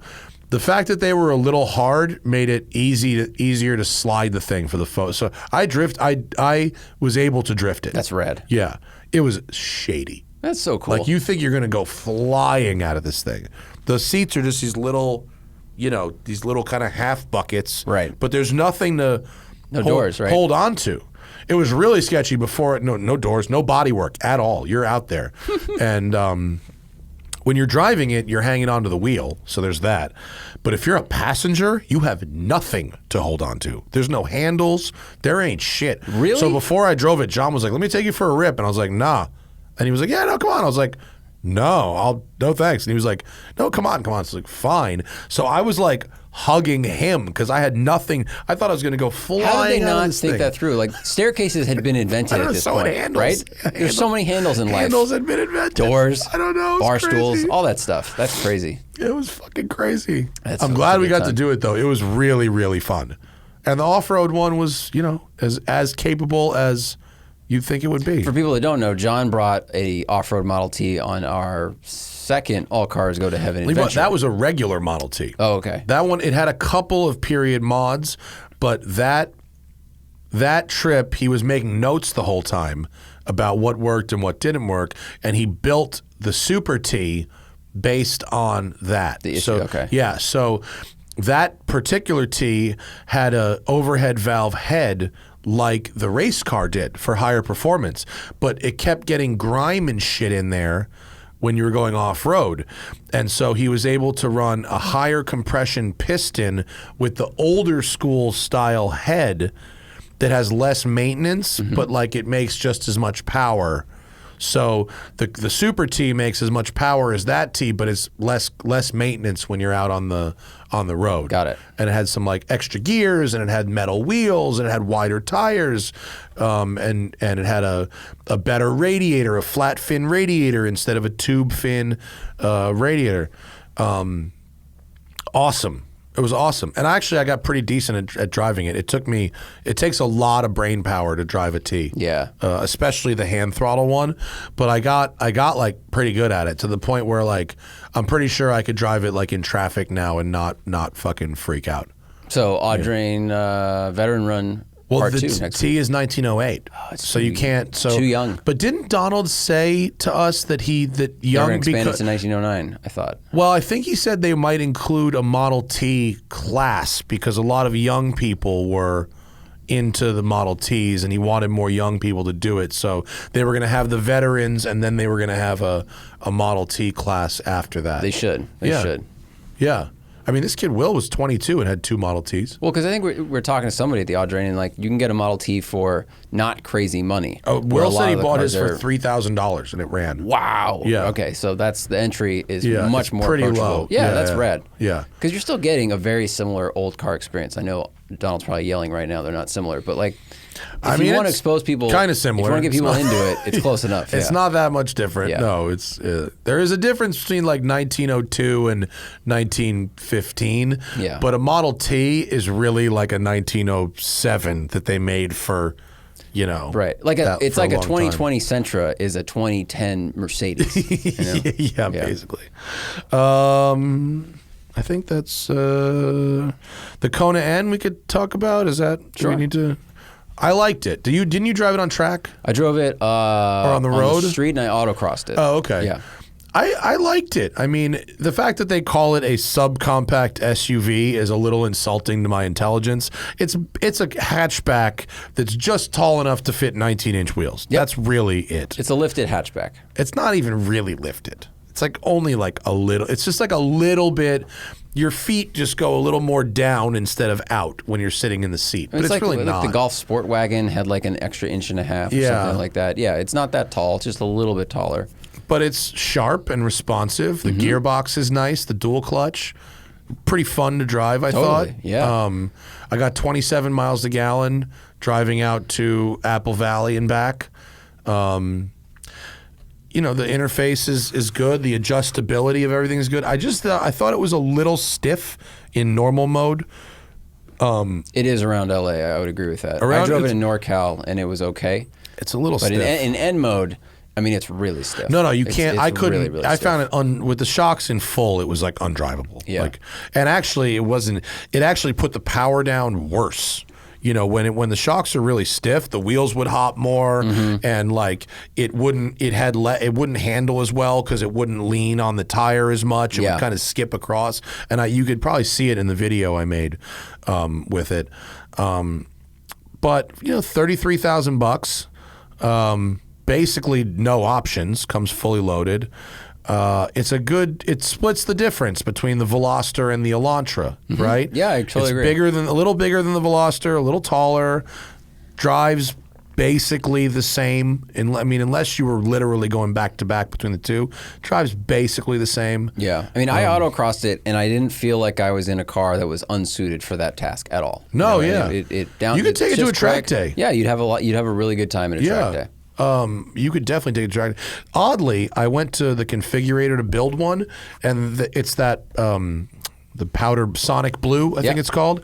the fact that they were a little hard made it easier to slide the thing for the photo. So I was able to drift it. That's rad. Yeah, it was shady. That's so cool. Like you think you're gonna go flying out of this thing. The seats are just these little, you know, these little kind of half buckets. Right. But there's nothing to doors, right? Hold on to. It was really sketchy before it. No doors, no body work at all. You're out there. And when you're driving it, you're hanging onto the wheel. So there's that. But if you're a passenger, you have nothing to hold on to. There's no handles. There ain't shit. Really? So before I drove it, John was like, let me take you for a rip. And I was like, nah. And he was like, yeah, no, come on. I was like, no thanks. And he was like, no, come on. It's like, fine. So I was like hugging him because I had nothing. I thought I was going to go flying. How did they out of not this think thing. that through? Like staircases had been invented at this point, handles. right? There's so many handles in life. Handles had been invented. Doors. I don't know. Bar crazy. stools, all that stuff. That's crazy. It was fucking crazy. I'm glad we got to do it though. It was really, really fun. And the off-road one was, you know, as capable as you'd think it would be. For people that don't know, John brought a off-road Model T on our second All Cars Go to Heaven adventure. That was a regular Model T. Oh, okay. That one, it had a couple of period mods, but that trip, he was making notes the whole time about what worked and what didn't work, and he built the Super T based on that. The issue, okay. Yeah, so that particular T had a overhead valve head like the race car did for higher performance, but it kept getting grime and shit in there when you were going off-road. And so he was able to run a higher compression piston with the older school style head that has less maintenance, but like it makes just as much power. So the Super T makes as much power as that T, but it's less maintenance when you're out on the road. Got it. And it had some like extra gears, and it had metal wheels, and it had wider tires, and it had a better radiator, a flat fin radiator instead of a tube fin radiator. Awesome. It was awesome. And actually, I got pretty decent at driving it. It takes a lot of brain power to drive a T. Yeah. Especially the hand throttle one. But I got like pretty good at it to the point where like I'm pretty sure I could drive it like in traffic now and not fucking freak out. So Audrain veteran run part 2 the next T week. is 1908. So you can't. So too young. But didn't Donald say to us that They're young going to expand it because to 1909, I thought. Well, I think he said they might include a Model T class because a lot of young people were into the Model Ts, and he wanted more young people to do it. So they were going to have the veterans, and then they were going to have a Model T class after that. They should. They should. Yeah. I mean, this kid Will was 22 and had 2 Model Ts. Well, because I think we're talking to somebody at the Audrain, and like you can get a Model T for not crazy money. Oh, Will said he bought his for $3,000 and it ran. Wow. Yeah. Okay, so the entry is Yeah, much it's more pretty approachable. low. Yeah, that's rad. Yeah. Because you're still getting a very similar old car experience. I know Donald's probably yelling right now; they're not similar, but like. If you want to expose people, kind of similar. If you want to get people into it, it's close enough. It's not that much different. Yeah. No, it's there is a difference between like 1902 and 1915. Yeah. But a Model T is really like a 1907 that they made for, you know, right. Like it's for like a long 2020 Sentra is a 2010 Mercedes. You know? yeah, basically. I think that's the Kona N we could talk about. Is that Sure. we need to? I liked it. Didn't you drive it on track? I drove it on the road? street, and I autocrossed it. Oh, okay. Yeah. I liked it. I mean, the fact that they call it a subcompact SUV is a little insulting to my intelligence. It's a hatchback that's just tall enough to fit 19-inch wheels. Yep. That's really it. It's a lifted hatchback. It's not even really lifted. It's like only like a little. It's just like a little bit. Your feet just go a little more down instead of out when you're sitting in the seat. But it's like, really like not. the Golf Sport Wagon had like an extra inch and a half or something like that. Yeah, it's not that tall. It's just a little bit taller. But it's sharp and responsive. The gearbox is nice. The dual clutch, pretty fun to drive, I thought. Yeah. I got 27 miles a gallon driving out to Apple Valley and back. You know, the interface is good. The adjustability of everything is good. I thought it was a little stiff in normal mode. It is around LA. I would agree with that. I drove it in NorCal and it was okay. It's a little stiff. But in N mode, I mean, it's really stiff. No, you can't. I couldn't. Really I stiff. found it with the shocks in full. It was like undrivable. Yeah. And actually, it wasn't. It actually put the power down worse. You know, when the shocks are really stiff, the wheels would hop more, and like it wouldn't handle as well because it wouldn't lean on the tire as much. It would kind of skip across, and you could probably see it in the video I made with it. But you know, $33,000, basically no options, comes fully loaded. It splits the difference between the Veloster and the Elantra, right? Yeah, I totally agree. It's a little bigger than the Veloster, a little taller, drives basically the same. I mean, unless you were literally going back to back between the two, drives basically the same. Yeah, I mean, I autocrossed it, and I didn't feel like I was in a car that was unsuited for that task at all. No, you know, you could take it to a track day. Yeah, you'd have a really good time at a track day. You could definitely take a track. Oddly, I went to the configurator to build one, and it's that the powder Sonic Blue, I think it's called,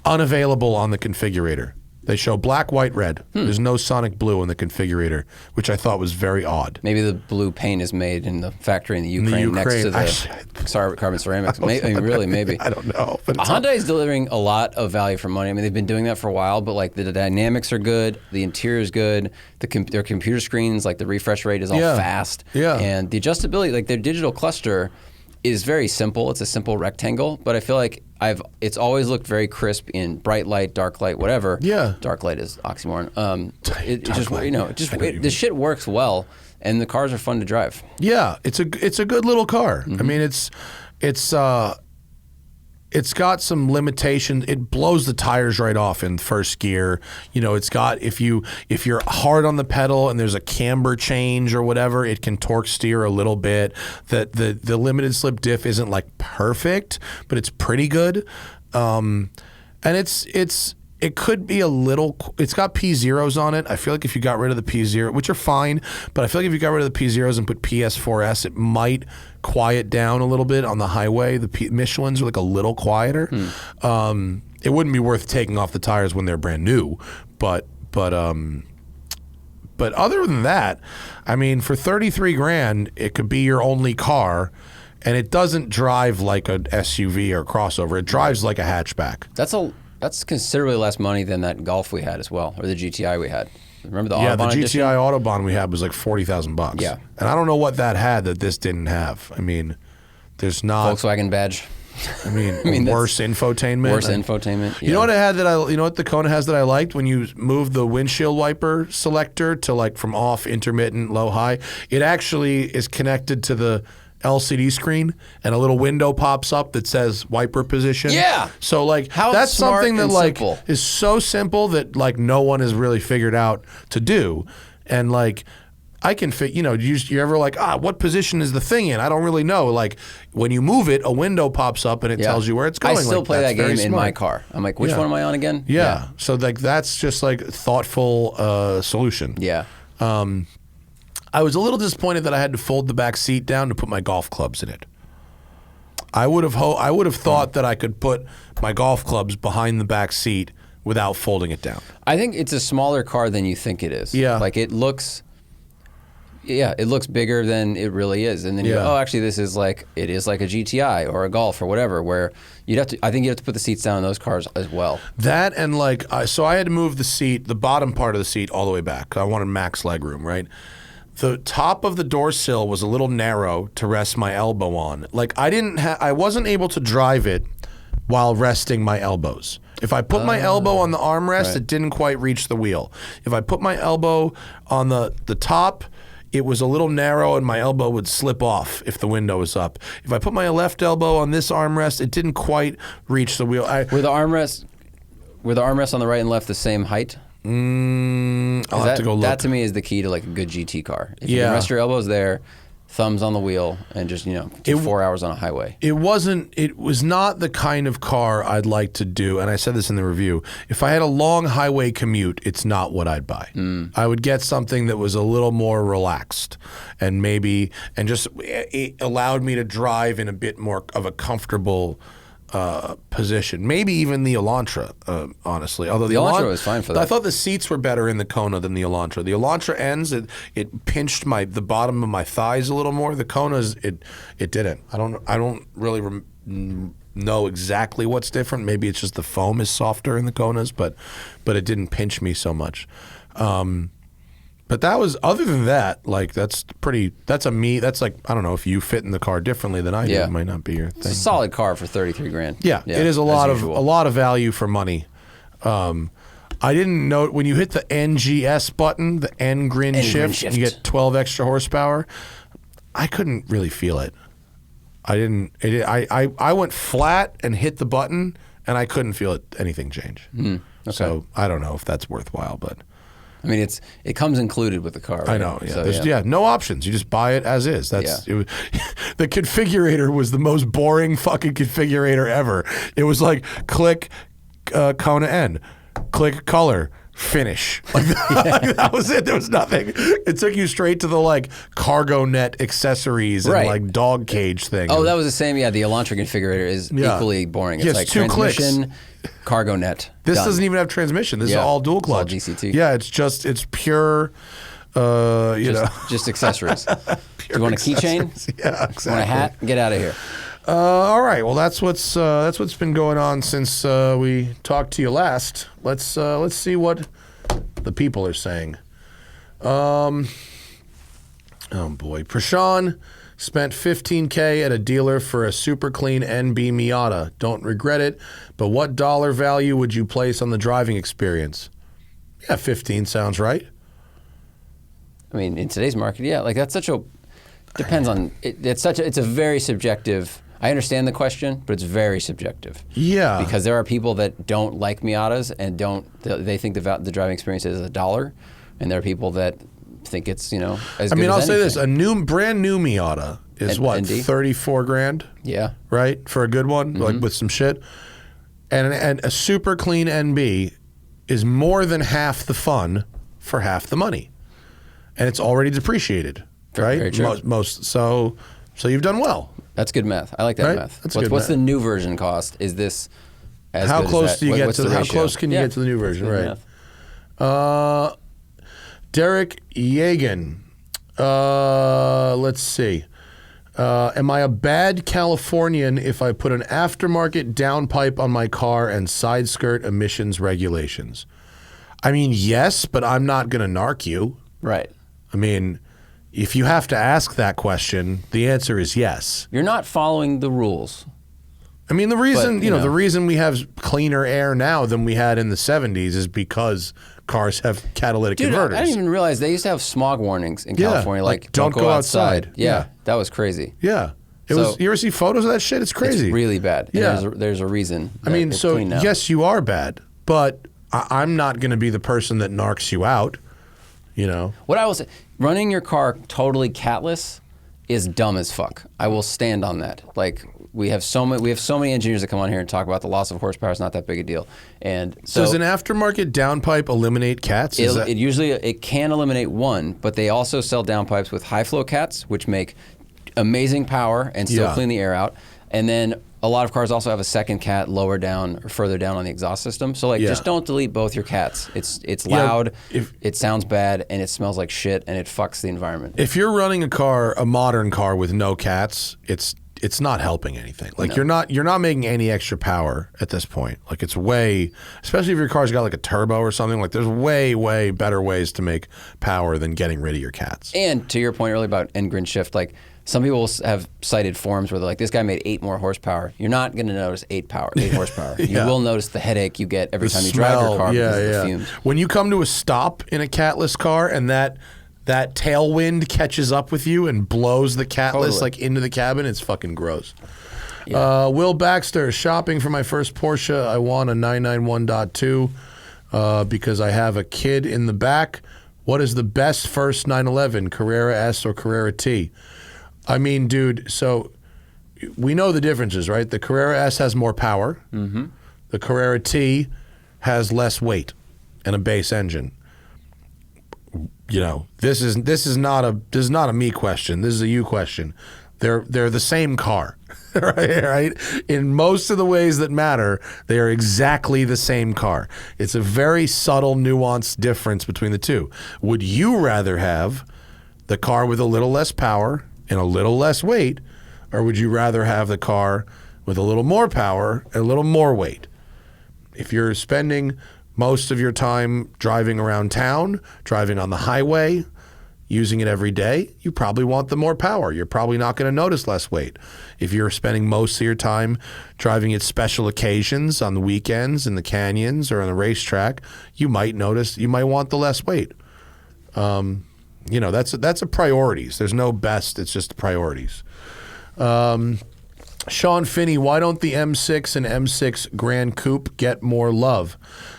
unavailable on the configurator. They show black, white, red. There's no Sonic Blue in the configurator, which I thought was very odd. Maybe the blue paint is made in the factory in the Ukraine next to the carbon ceramics. Maybe. I don't know. But Hyundai is delivering a lot of value for money. I mean, they've been doing that for a while, but like the dynamics are good, the interior is good, their computer screens, like the refresh rate is all fast, and the adjustability, like their digital cluster is very simple. It's a simple rectangle, but I feel like it's always looked very crisp in bright light, dark light, whatever. Yeah. Dark light is oxymoron. The shit works well, and the cars are fun to drive. Yeah, it's a good little car. I mean, it's got some limitations. It blows the tires right off in first gear. You know, it's got if you're hard on the pedal and there's a camber change or whatever, it can torque steer a little bit. The limited slip diff isn't like perfect, but it's pretty good. And it could be a little. It's got P0s on it. I feel like if you got rid of the P0, which are fine, but I feel like if you got rid of the P0s and put PS4S, it might quiet down a little bit on the highway. The Michelins are like a little quieter. It wouldn't be worth taking off the tires when they're brand new, but other than that, I mean, for $33,000, it could be your only car. And it doesn't drive like an SUV or a crossover. It drives like a hatchback. That's considerably less money than that Golf we had as well, or the GTI we had. Remember the Autobahn the GTI edition? Autobahn we had was like $40,000. Yeah, and I don't know what that had that this didn't have. I mean, there's not Volkswagen badge. I mean worse infotainment. Worse infotainment. Yeah. You know what it had you know what the Kona has that I liked when you move the windshield wiper selector to like from off, intermittent, low, high. It actually is connected to the LCD screen, and a little window pops up that says wiper position. Yeah. So like that's something that like is so simple that like no one has really figured out to do, and like I can fit. You know, you're ever like what position is the thing in? I don't really know. Like when you move it, a window pops up and it tells you where it's going. I still like, play that game in smart. my car. I'm like, which one am I on again? Yeah. So like that's just like thoughtful solution. Yeah. I was a little disappointed that I had to fold the back seat down to put my golf clubs in it. I would have thought that I could put my golf clubs behind the back seat without folding it down. I think it's a smaller car than you think it is. Yeah. Like it looks bigger than it really is. And then you go, actually it is like a GTI or a Golf or whatever, where I think you have to put the seats down in those cars as well. That and like, so I had to move the bottom part of the seat all the way back. I wanted max leg room, right? the top of the door sill was a little narrow to rest my elbow on. Like I wasn't able to drive it while resting my elbows. If I put my elbow on the armrest, it didn't quite reach the wheel. If I put my elbow on the top, it was a little narrow and my elbow would slip off if the window was up. If I put my left elbow on this armrest, it didn't quite reach the wheel. Were the armrests on the right and left the same height? I'll have to go look. That to me is the key to like a good GT car. If you can rest your elbows there, thumbs on the wheel, and just, do 4 hours on a highway. It was not the kind of car I'd like to do, and I said this in the review. If I had a long highway commute, it's not what I'd buy. I would get something that was a little more relaxed and just it allowed me to drive in a bit more of a comfortable position. Maybe even the Elantra, honestly. Although the Elantra was fine for that. I thought the seats were better in the Kona than the Elantra. The Elantra ends, it pinched the bottom of my thighs a little more. The Kona's, it didn't. I don't really know exactly what's different. Maybe it's just the foam is softer in the Konas, but it didn't pinch me so much. But that was, other than that, like that's like, I don't know, if you fit in the car differently than I do, it might not be your thing. It's a solid car for $33,000. Yeah, it is a lot of value for money. I didn't know when you hit the NGS button, the N-Grin shift, you get 12 extra horsepower. I couldn't really feel it. I went flat and hit the button, and I couldn't feel anything change. Okay. So I don't know if that's worthwhile, but. I mean, it comes included with the car. Right? I know. Yeah. So, no options. You just buy it as is. The configurator was the most boring fucking configurator ever. It was like click Kona N, click color, finish. Like, that was it. There was nothing. It took you straight to the like cargo net accessories and like dog cage thing. Oh, that was the same. Yeah, the Elantra configurator is equally boring. It's like 2 transmission, clicks. cargo net. This doesn't even have transmission. This is all dual clutch. It's all DCT. Yeah, it's pure. Just accessories. Do you want a keychain? Yeah, exactly. Want a hat? Get out of here. All right. Well, that's what's been going on since we talked to you last. Let's see what the people are saying. Oh boy, Prashan spent $15K at a dealer for a super clean NB Miata. Don't regret it. But what dollar value would you place on the driving experience? Yeah, 15 sounds right. I mean, in today's market, yeah, like that's such a depends on it. It's a very subjective. I understand the question, but it's very subjective. Yeah. Because there are people that don't like Miatas and they think the driving experience is $1, and there are people that think it's, as good as anything. I'll say this, brand new Miata is what, ND? 34 grand? Yeah. Right? For a good one, like with some shit. And a super clean NB is more than half the fun for half the money. And it's already depreciated, right? Very true. So you've done well. That's good math. I like that math. That's what's math. the new version cost? Is this as how good close as that? do you get What's to the how ratio? close can you get to the new version? Right. Math. Derek Yegan. Let's see. Am I a bad Californian if I put an aftermarket downpipe on my car and side skirt emissions regulations? I mean, yes, but I'm not going to narc you. Right. I mean, if you have to ask that question, the answer is yes. You're not following the rules. I mean, the reason the reason we have cleaner air now than we had in the 70s is because cars have catalytic converters. I didn't even realize they used to have smog warnings in California, like don't go outside. Yeah, that was crazy. Yeah. You ever see photos of that shit? It's crazy. It's really bad. Yeah. And there's a reason. I mean, it's so clean now. yes, you are bad, but I'm not going to be the person that narcs you out, What I will say, running your car totally catless is dumb as fuck. I will stand on that. Like, we have so many engineers that come on here and talk about the loss of horsepower is not that big a deal. And so does an aftermarket downpipe eliminate cats? It can eliminate one, but they also sell downpipes with high flow cats, which make amazing power and still clean the air out. And then a lot of cars also have a second cat lower down or further down on the exhaust system. So just don't delete both your cats. It's loud, it sounds bad, and it smells like shit, and it fucks the environment. If you're running a modern car with no cats, it's it's not helping anything. Like you're not making any extra power at this point. Like it's way, especially if your car's got like a turbo or something, like there's way better ways to make power than getting rid of your cats. And to your point earlier about end grin shift, like some people have cited forums where they're like, this guy made 8 more horsepower. You're not going to notice 8 horsepower. You will notice the headache you get every time you drive your car because of the fumes. When you come to a stop in a catless car and that tailwind catches up with you and blows the catless like into the cabin, it's fucking gross. Yeah. Will Baxter, shopping for my first Porsche. I want a 991.2 because I have a kid in the back. What is the best first 911, Carrera S or Carrera T? I mean, dude, so we know the differences, right? The Carrera S has more power. Mm-hmm. The Carrera T has less weight and a base engine. You know, this is not a me question. This is a you question. They're the same car, right? In most of the ways that matter, they are exactly the same car. It's a very subtle, nuanced difference between the two. Would you rather have the car with a little less power and a little less weight, or would you rather have the car with a little more power and a little more weight? If you're spending most of your time driving around town, driving on the highway, using it every day, you probably want the more power. You're probably not going to notice less weight. If you're spending most of your time driving at special occasions on the weekends in the canyons or on the racetrack, you might want the less weight. You know, that's a priorities. There's no best. It's just priorities. Sean Finney, why don't the M6 and M6 Grand Coupe get more love?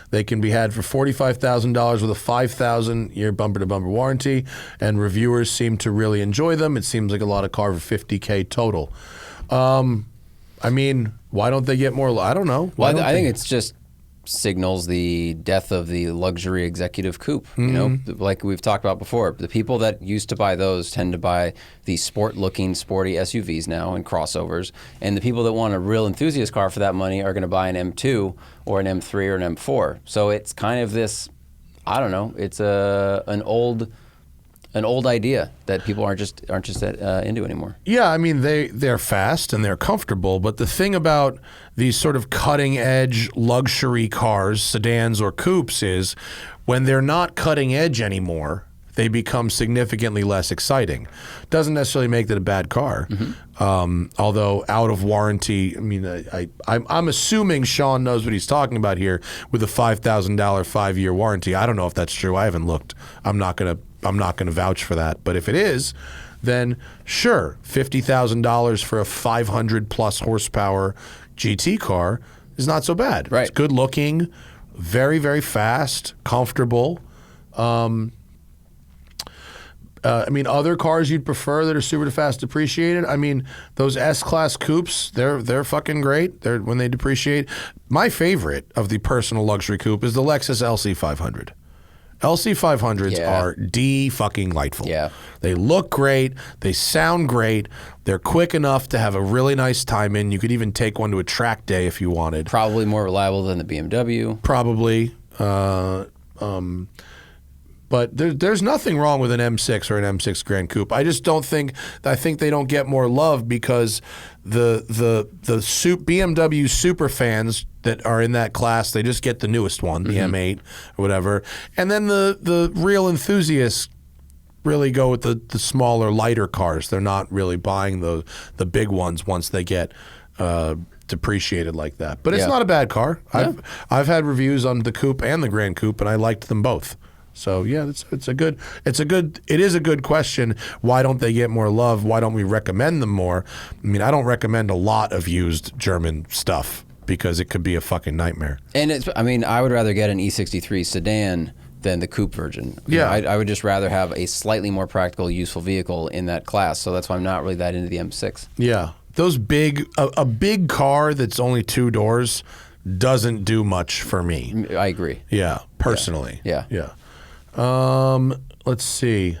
They can be had for $45,000 with a 5,000-year bumper-to-bumper warranty, and reviewers seem to really enjoy them. It seems like a lot of car for $50K total. I mean, why don't they get more love? I don't know. Well, I think it's just signals the death of the luxury executive coupe. You know, like we've talked about before, the people that used to buy those tend to buy the sport-looking, sporty SUVs now and crossovers, and the people that want a real enthusiast car for that money are going to buy an M2 or an M3 or an M4. So it's kind of this, I don't know, it's an old idea that people aren't just into anymore. Yeah, I mean they're fast and they're comfortable, but the thing about these sort of cutting edge luxury cars, sedans or coupes, is when they're not cutting edge anymore, they become significantly less exciting. Doesn't necessarily make that a bad car. Mm-hmm. Although out of warranty, I mean, I'm assuming Sean knows what he's talking about here with a $5,000 5-year warranty. I don't know if that's true. I haven't looked. I'm not gonna vouch for that. But if it is, then sure, $50,000 for a 500 plus horsepower GT car is not so bad. Right. It's good looking, very, very fast, comfortable. I mean, other cars you'd prefer that are super fast depreciated. I mean, those S-Class coupes, they're fucking great. When they depreciate. My favorite of the personal luxury coupe is the Lexus LC500. LC500s are de-fucking-lightful. Yeah. They look great. They sound great. They're quick enough to have a really nice time in. You could even take one to a track day if you wanted. Probably more reliable than the BMW. Probably. But there's nothing wrong with an M6 or an M6 Grand Coupe. I just don't think I think they don't get more love because the BMW super fans that are in that class, they just get the newest one, the M8 or whatever, and then the real enthusiasts really go with the smaller, lighter cars. They're not really buying the big ones once they get depreciated like that. But it's not a bad car. Yeah. I've had reviews on the Coupe and the Grand Coupe, and I liked them both. So yeah, it is a good question. Why don't they get more love? Why don't we recommend them more? I mean, I don't recommend a lot of used German stuff because it could be a fucking nightmare. And I would rather get an E63 sedan than the coupe version. I would just rather have a slightly more practical, useful vehicle in that class. So that's why I'm not really that into the M6. Yeah, those a big car that's only 2 doors doesn't do much for me. I agree. Yeah, personally. Yeah. Let's see.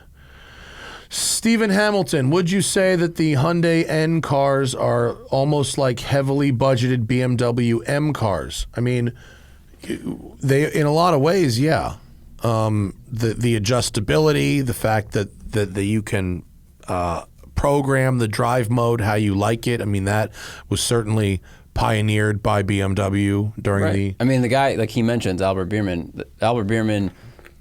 Stephen Hamilton, would you say that the Hyundai N cars are almost like heavily budgeted BMW M cars? I mean, they in a lot of ways, yeah. The adjustability, the fact that you can program the drive mode how you like it. I mean, that was certainly pioneered by BMW during the... I mean, the guy, like he mentions, Albert Bierman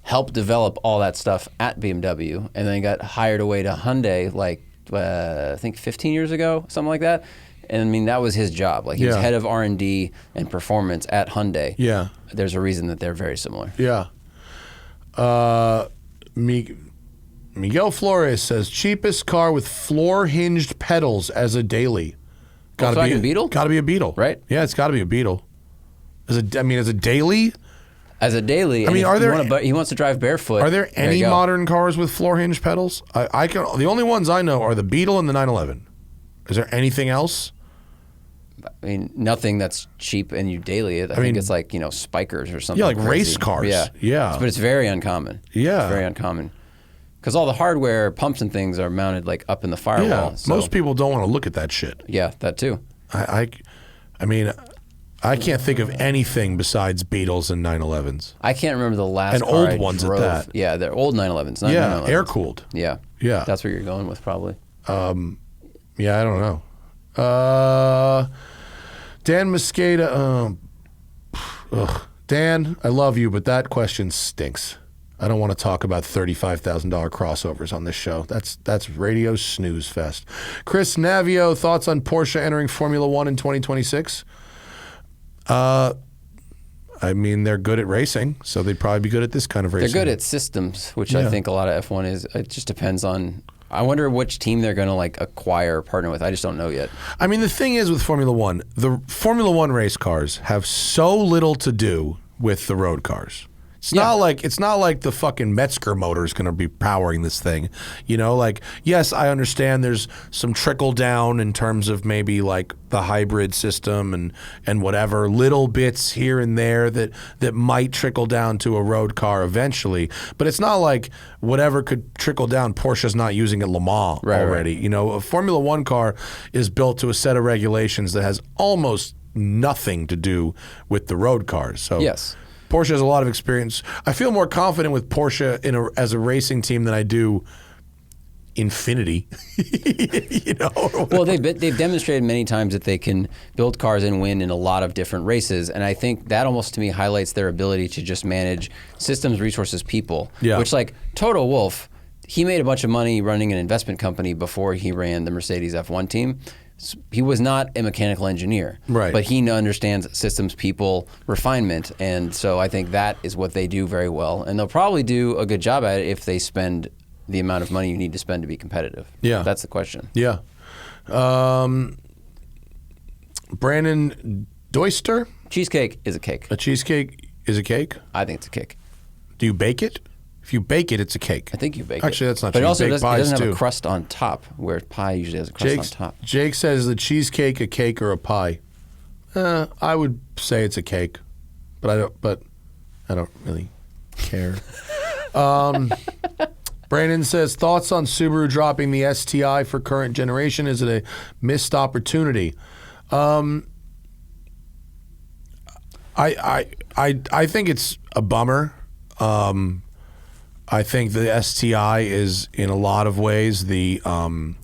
helped develop all that stuff at BMW, and then he got hired away to Hyundai, like, I think 15 years ago, something like that. And I mean, that was his job. Like, he was head of R&D and performance at Hyundai. Yeah. There's a reason that they're very similar. Yeah. Miguel Flores says, cheapest car with floor-hinged pedals as a daily. Volkswagen Beetle? Got to be a Beetle. Right. Yeah, it's got to be a Beetle. As a daily? As a daily, I mean, are there... he wants to drive barefoot. Are there any modern cars with floor-hinged pedals? The only ones I know are the Beetle and the 911. Is there anything else? I mean, nothing that's cheap and you daily it. I think it's like, spikers or something. Yeah, like crazy. race cars. Yeah. But it's very uncommon. Yeah. It's very uncommon. Because all the hardware, pumps and things are mounted like up in the firewall. Yeah. So. Most people don't want to look at that shit. Yeah, that too. I mean, I can't think of anything besides Beetles and 911s. I can't remember the last and car old I ones drove. at that. Yeah, they're old 911s. Yeah, air-cooled. Yeah. Yeah. That's where you're going with probably. Yeah, I don't know. Dan Mosqueda. Dan, I love you, but that question stinks. I don't want to talk about $35,000 crossovers on this show. That's radio snooze fest. Chris Navio, thoughts on Porsche entering Formula One in 2026? I mean, they're good at racing, so they'd probably be good at this kind of racing. They're good at systems, which I think a lot of F1 is. It just depends on. I wonder which team they're going to like acquire or partner with. I just don't know yet. I mean, the thing is with Formula One, the Formula One race cars have so little to do with the road cars. It's not like the fucking Metzger motor is going to be powering this thing. Like, yes, I understand there's some trickle down in terms of maybe like the hybrid system and whatever little bits here and there that might trickle down to a road car eventually. But it's not like whatever could trickle down, Porsche's not using at Le Mans already. Right. A Formula One car is built to a set of regulations that has almost nothing to do with the road cars. So yes. Porsche has a lot of experience. I feel more confident with Porsche as a racing team than I do Infinity. Well, they've demonstrated many times that they can build cars and win in a lot of different races, and I think that almost to me highlights their ability to just manage systems, resources, people. Yeah. Which, like Toto Wolff, he made a bunch of money running an investment company before he ran the Mercedes F1 team. He was not a mechanical engineer, right? But he understands systems, people, refinement, and so I think that is what they do very well. And they'll probably do a good job at it if they spend the amount of money you need to spend to be competitive. Yeah, that's the question. Yeah. Brandon Doyster? Cheesecake is a cake. A cheesecake is a cake? I think it's a cake. Do you bake it? If you bake it, it's a cake. I think you bake it. Actually, that's not true. But it also doesn't have a crust on top, where pie usually has a crust on top. Jake says, the cheesecake a cake or a pie? I would say it's a cake, but I don't really care. Brandon says, thoughts on Subaru dropping the STI for current generation? Is it a missed opportunity? I think it's a bummer. I think the STI is, in a lot of ways, the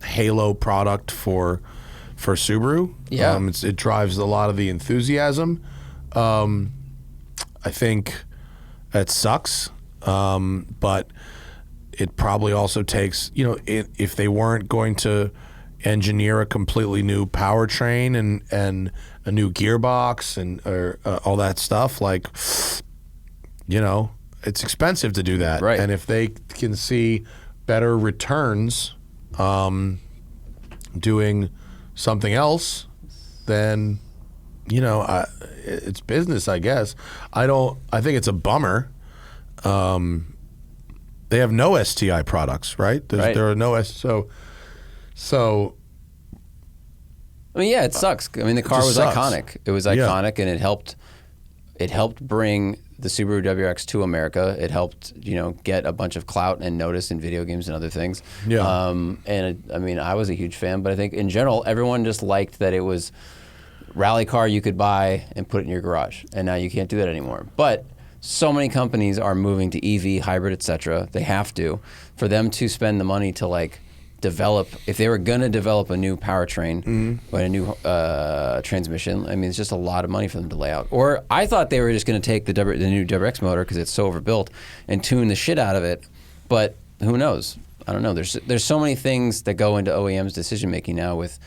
halo product for Subaru. Yeah. It drives a lot of the enthusiasm. I think it sucks, but it probably also takes, if they weren't going to engineer a completely new powertrain and a new gearbox and all that stuff, like, it's expensive to do that. Right. And if they can see better returns doing something else, then, it's business, I guess. I think it's a bummer. They have no STI products, right? There are no so I mean, yeah, it sucks. I mean, the car was iconic. It was iconic, and it helped bring the Subaru WRX to America. It helped, get a bunch of clout and notice in video games and other things. Yeah. I was a huge fan, but I think in general, everyone just liked that it was rally car you could buy and put it in your garage, and now you can't do that anymore. But so many companies are moving to EV, hybrid, etc. They have to. For them to spend the money to if they were going to develop a new powertrain or a new transmission, I mean, it's just a lot of money for them to lay out. Or I thought they were just going to take the new WX motor because it's so overbuilt and tune the shit out of it. But who knows? I don't know. There's so many things that go into OEM's decision making now with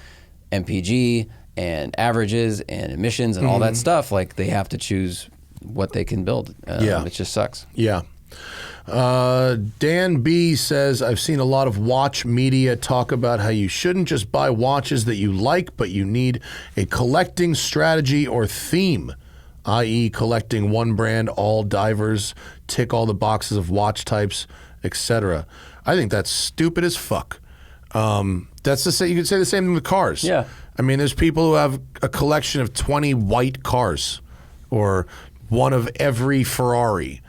MPG and averages and emissions and all that stuff. Like they have to choose what they can build. It just sucks. Yeah. Dan B says, I've seen a lot of watch media talk about how you shouldn't just buy watches that you like, but you need a collecting strategy or theme, i.e. collecting one brand, all divers, tick all the boxes of watch types, etc. I think that's stupid as fuck. That's the same. You could say the same thing with cars. Yeah. I mean, there's people who have a collection of 20 white cars or one of every Ferrari.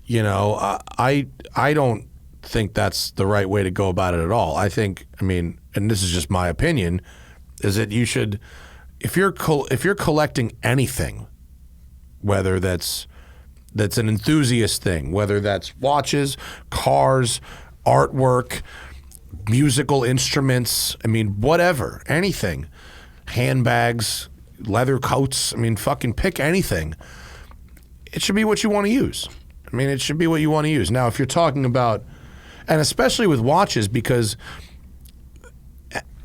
You know, I don't think that's the right way to go about it at all. I think, I mean, and this is just my opinion, is that you should, if you're collecting anything, whether that's an enthusiast thing, whether that's watches, cars, artwork, musical instruments, I mean, whatever, anything, handbags, leather coats, I mean, fucking pick anything. It should be what you want to use. I mean, it should be what you want to use. Now, if you're talking about, and especially with watches, because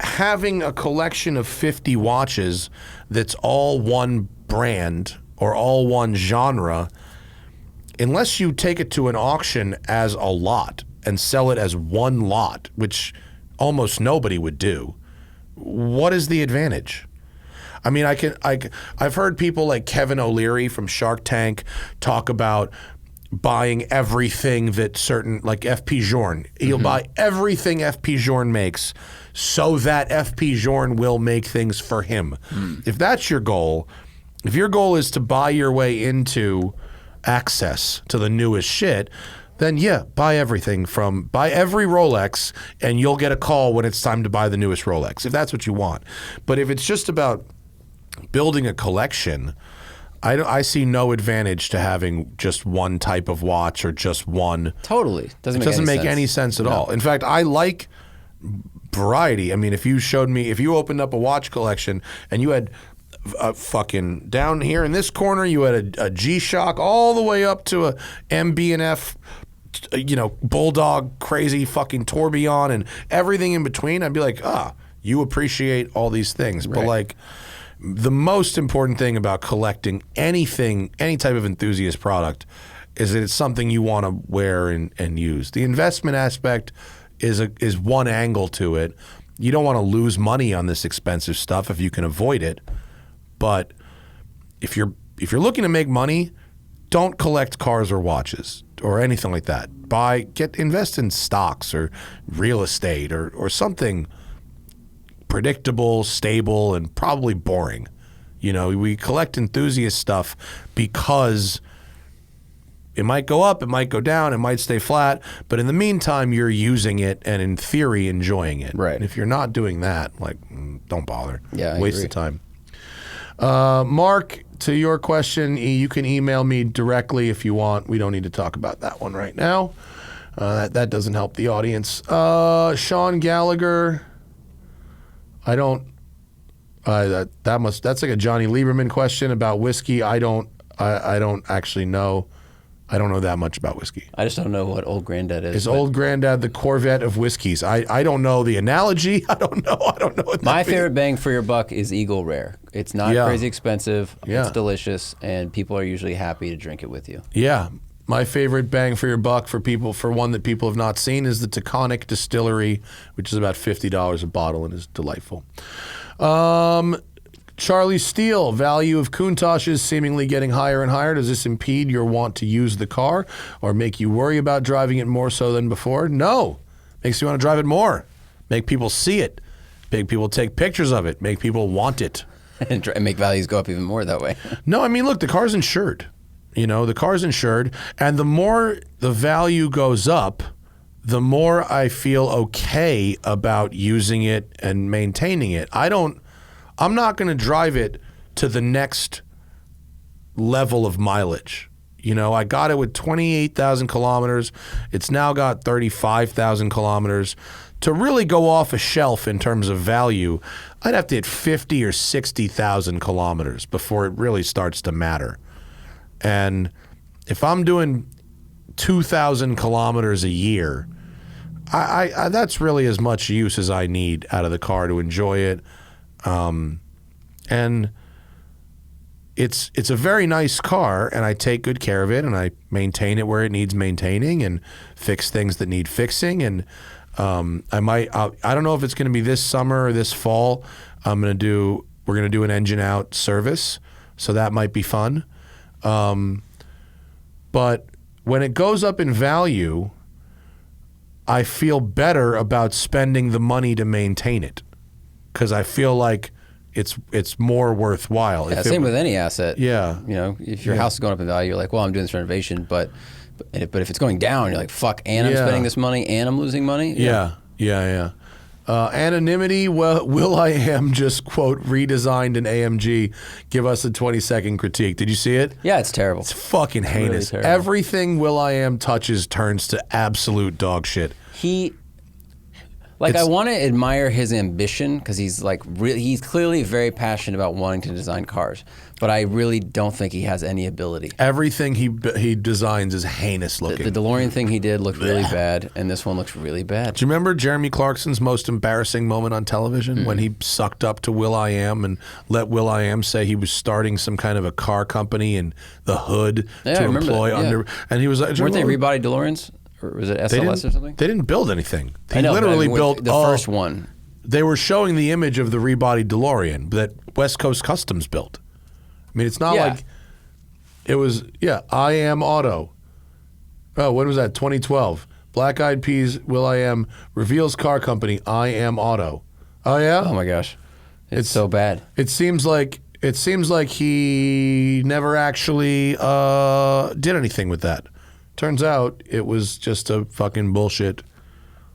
having a collection of 50 watches that's all one brand or all one genre, unless you take it to an auction as a lot and sell it as one lot, which almost nobody would do, what is the advantage? I mean, I've heard people like Kevin O'Leary from Shark Tank talk about buying everything that certain, like FP Journe. He'll buy everything FP Journe makes so that FP Journe will make things for him. If that's your goal, if your goal is to buy your way into access to the newest shit, then yeah, buy every Rolex and you'll get a call when it's time to buy the newest Rolex, if that's what you want. But if it's just about building a collection, I see no advantage to having just one type of watch or just one. Totally. Doesn't make any sense at all. In fact, I like variety. I mean, if you opened up a watch collection and you had fucking down here in this corner, you had a G-Shock all the way up to a MB&F, Bulldog, crazy fucking tourbillon and everything in between, I'd be like, you appreciate all these things. Right. But like, the most important thing about collecting anything, any type of enthusiast product, is that it's something you want to wear and use. The investment aspect is one angle to it. You don't want to lose money on this expensive stuff if you can avoid it. But if you're looking to make money, don't collect cars or watches or anything like that. Invest in stocks or real estate or something predictable, stable, and probably boring. We collect enthusiast stuff because it might go up, it might go down, it might stay flat, but in the meantime, you're using it and in theory enjoying it. Right. And if you're not doing that, like, don't bother. Yeah, I Waste agree. of time. Mark, to your question, you can email me directly if you want. We don't need to talk about that one right now. That doesn't help the audience. Sean Gallagher, I don't. That's like a Johnny Lieberman question about whiskey. I don't actually know. I don't know that much about whiskey. I just don't know what Old Granddad is. Is Old Granddad the Corvette of whiskeys? I don't know the analogy. I don't know what My favorite bang for your buck is Eagle Rare. It's not crazy expensive. Yeah. It's delicious, and people are usually happy to drink it with you. Yeah. My favorite bang for your buck for one that people have not seen is the Taconic Distillery, which is about $50 a bottle and is delightful. Charlie Steele, value of Countach is seemingly getting higher and higher. Does this impede your want to use the car or make you worry about driving it more so than before? No. Makes you want to drive it more. Make people see it. Make people take pictures of it. Make people want it. And make values go up even more that way. No, I mean, look, the car's insured. The car's insured, and the more the value goes up, the more I feel okay about using it and maintaining it. I'm not going to drive it to the next level of mileage. I got it with 28,000 kilometers. It's now got 35,000 kilometers. to really go off a shelf in terms of value, I'd have to hit 50 or 60,000 kilometers before it really starts to matter. And if I'm doing 2,000 kilometers a year, I that's really as much use as I need out of the car to enjoy it. And it's a very nice car, and I take good care of it, and I maintain it where it needs maintaining, and fix things that need fixing. And I don't know if it's going to be this summer or this fall. We're going to do an engine out service, so that might be fun. But when it goes up in value, I feel better about spending the money to maintain it, because I feel like it's more worthwhile. Yeah, same with any asset. Yeah. You know, if your house is going up in value, you're like, well, I'm doing this renovation, but if it's going down, you're like, fuck, and I'm spending this money, and I'm losing money. Yeah. Anonymity, Will.i.am just, quote, redesigned an AMG. Give us a 20-second critique. Did you see it? Yeah, it's terrible. It's fucking heinous. Really terrible. Everything Will.i.am touches turns to absolute dog shit. I want to admire his ambition, because he's he's clearly very passionate about wanting to design cars, but I really don't think he has any ability. Everything he designs is heinous looking. The DeLorean thing he did looked really bad, and this one looks really bad. Do you remember Jeremy Clarkson's most embarrassing moment on television when he sucked up to Will.i.am and let Will.i.am say he was starting some kind of a car company in the hood to employ under, and he was like, weren't they rebodied DeLoreans? Or was it SLS or something? They didn't build anything. They I know, literally built the first one. They were showing the image of the rebodied DeLorean that West Coast Customs built. I mean, it's not like it was. Yeah, I.am Auto. Oh, when was that? 2012. Black Eyed Peas. Will.i.am reveals car company I.am Auto. Oh yeah. Oh my gosh, it's so bad. It seems like he never actually did anything with that. Turns out it was just a fucking bullshit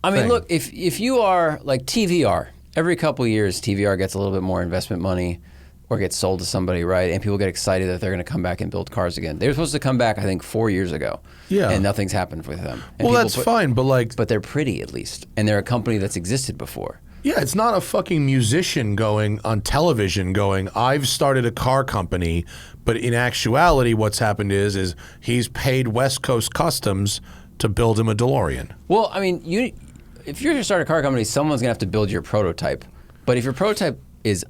thing. Look, if you are like TVR, every couple of years TVR gets a little bit more investment money or gets sold to somebody, right? And people get excited that they're going to come back and build cars again. They were supposed to come back, I think, 4 years ago. Yeah. And nothing's happened with them. And well, that's fine, but they're pretty at least. And they're a company that's existed before. Yeah, it's not a fucking musician going on television going, I've started a car company, but in actuality what's happened is he's paid West Coast Customs to build him a DeLorean. Well, I mean, if you're going to start a car company, someone's going to have to build your prototype. But if your prototype is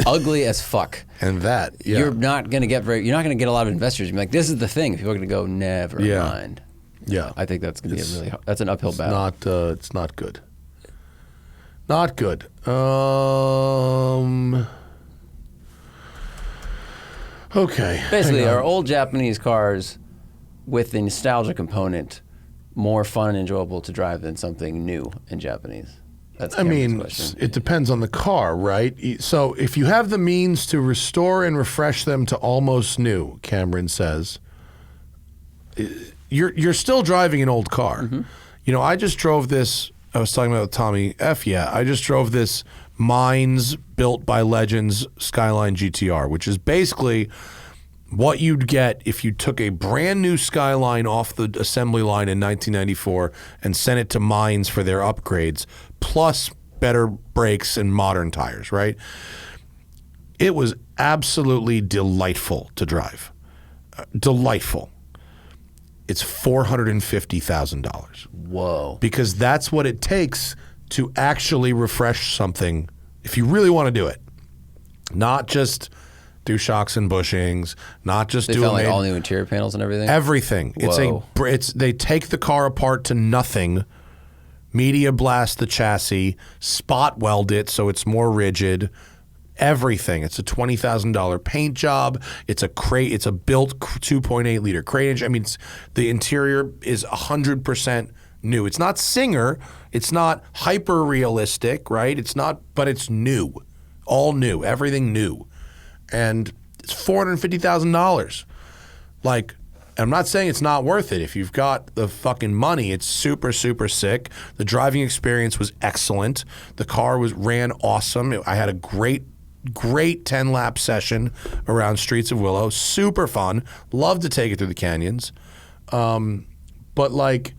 ugly as fuck, and you're not going to get a lot of investors. You're like, this is the thing. People are going to go, never mind. Yeah. I think that's going to be that's an uphill battle. It's not good. Not good. Okay. Basically, are old Japanese cars with the nostalgia component more fun and enjoyable to drive than something new and Japanese? That's Cameron's question. It depends on the car, right? So if you have the means to restore and refresh them to almost new, Cameron says, you're still driving an old car. Mm-hmm. You know, I just drove this. I was talking about Tommy F. Yeah, I just drove this Mines built by Legends Skyline GTR, which is basically what you'd get if you took a brand new Skyline off the assembly line in 1994 and sent it to Mines for their upgrades, plus better brakes and modern tires, right? It was absolutely delightful to drive. Delightful. It's $450,000. Whoa. Because that's what it takes to actually refresh something if you really want to do it. Not just do shocks and bushings, not just do like all new interior panels and everything? Everything. Whoa. They take the car apart to nothing, media blast the chassis, spot weld it so it's more rigid. Everything. It's a $20,000 paint job. It's a built 2.8 liter crate engine. I mean, the interior is 100% new. It's not Singer. It's not hyper realistic, right? It's not, but it's new, all new, everything new, and it's $450,000. Like, I'm not saying it's not worth it. If you've got the fucking money, it's super, super sick. The driving experience was excellent. The car ran awesome. I had a great 10-lap session around streets of Willow. Super fun. Love to take it through the canyons. But like,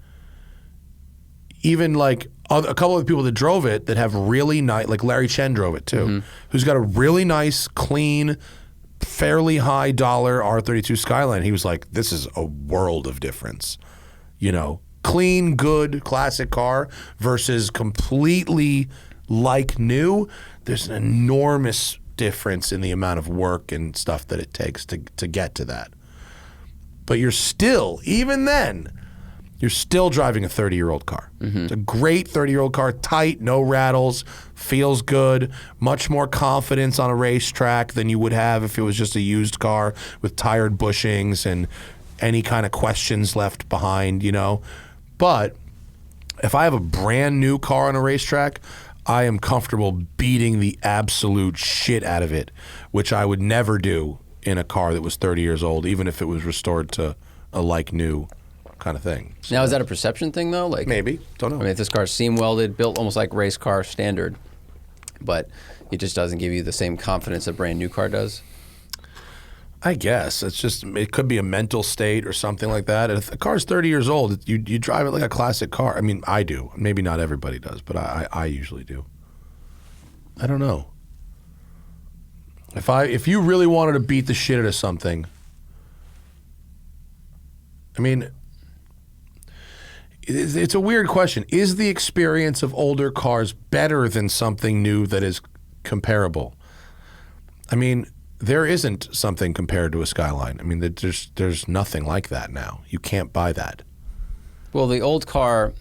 even like a couple of people that drove it that have really nice, like Larry Chen drove it too, who's got a really nice, clean, fairly high dollar R32 Skyline. He was like, this is a world of difference. You know, clean, good, classic car versus completely like new. There's an enormous difference in the amount of work and stuff that it takes to get to that. But you're still, even then, you're still driving a 30-year-old car. It's a great 30-year-old car, tight, no rattles, feels good, much more confidence on a racetrack than you would have if it was just a used car with tired bushings and any kind of questions left behind, you know. But if I have a brand new car on a racetrack, I am comfortable beating the absolute shit out of it, which I would never do in a car that was 30 years old, even if it was restored to a like new kind of thing. So, now, is that a perception thing, though? Like, maybe. Don't know. I mean, if this car's seam welded, built almost like race car standard, but it just doesn't give you the same confidence a brand new car does? I guess. It's just, it could be a mental state or something like that. If a car's 30 years old, you drive it like a classic car. I mean, I do. Maybe not everybody does, but I usually do. I don't know. If you really wanted to beat the shit out of something, I mean, it's a weird question. Is the experience of older cars better than something new that is comparable? I mean, there isn't something compared to a Skyline. I mean, there's nothing like that now. You can't buy that. Well, the old car,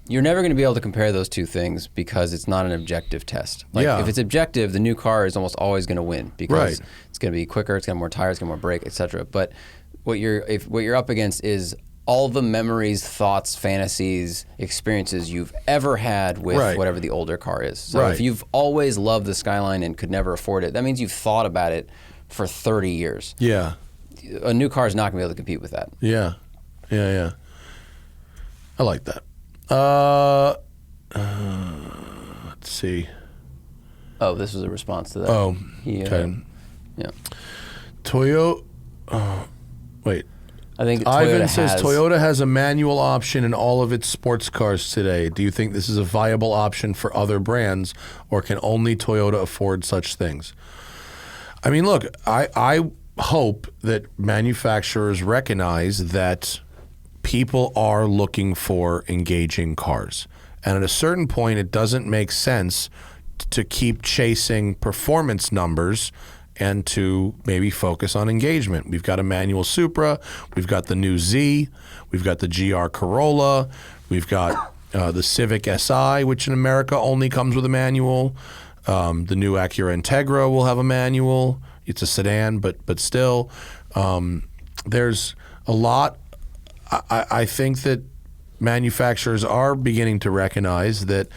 you're never going to be able to compare those two things because it's not an objective test. Like, if it's objective, the new car is almost always going to win because it's going to be quicker, it's going to have more tires, it's going to have more brake, etc. But what you're up against is all the memories, thoughts, fantasies, experiences you've ever had with whatever the older car is. So if you've always loved the Skyline and could never afford it, that means you've thought about it for 30 years. Yeah. A new car is not going to be able to compete with that. Yeah. I like that. Let's see. Oh, this was a response to that. Oh, okay. Yeah. Wait. I think Ivan says Toyota has a manual option in all of its sports cars today. Do you think this is a viable option for other brands, or can only Toyota afford such things? I mean, look, I hope that manufacturers recognize that people are looking for engaging cars. And at a certain point, it doesn't make sense to keep chasing performance numbers and to maybe focus on engagement. We've got a manual Supra, we've got the new Z, we've got the GR Corolla, we've got the Civic Si, which in America only comes with a manual. The new Acura Integra will have a manual. It's a sedan, but still. There's a lot. I think that manufacturers are beginning to recognize that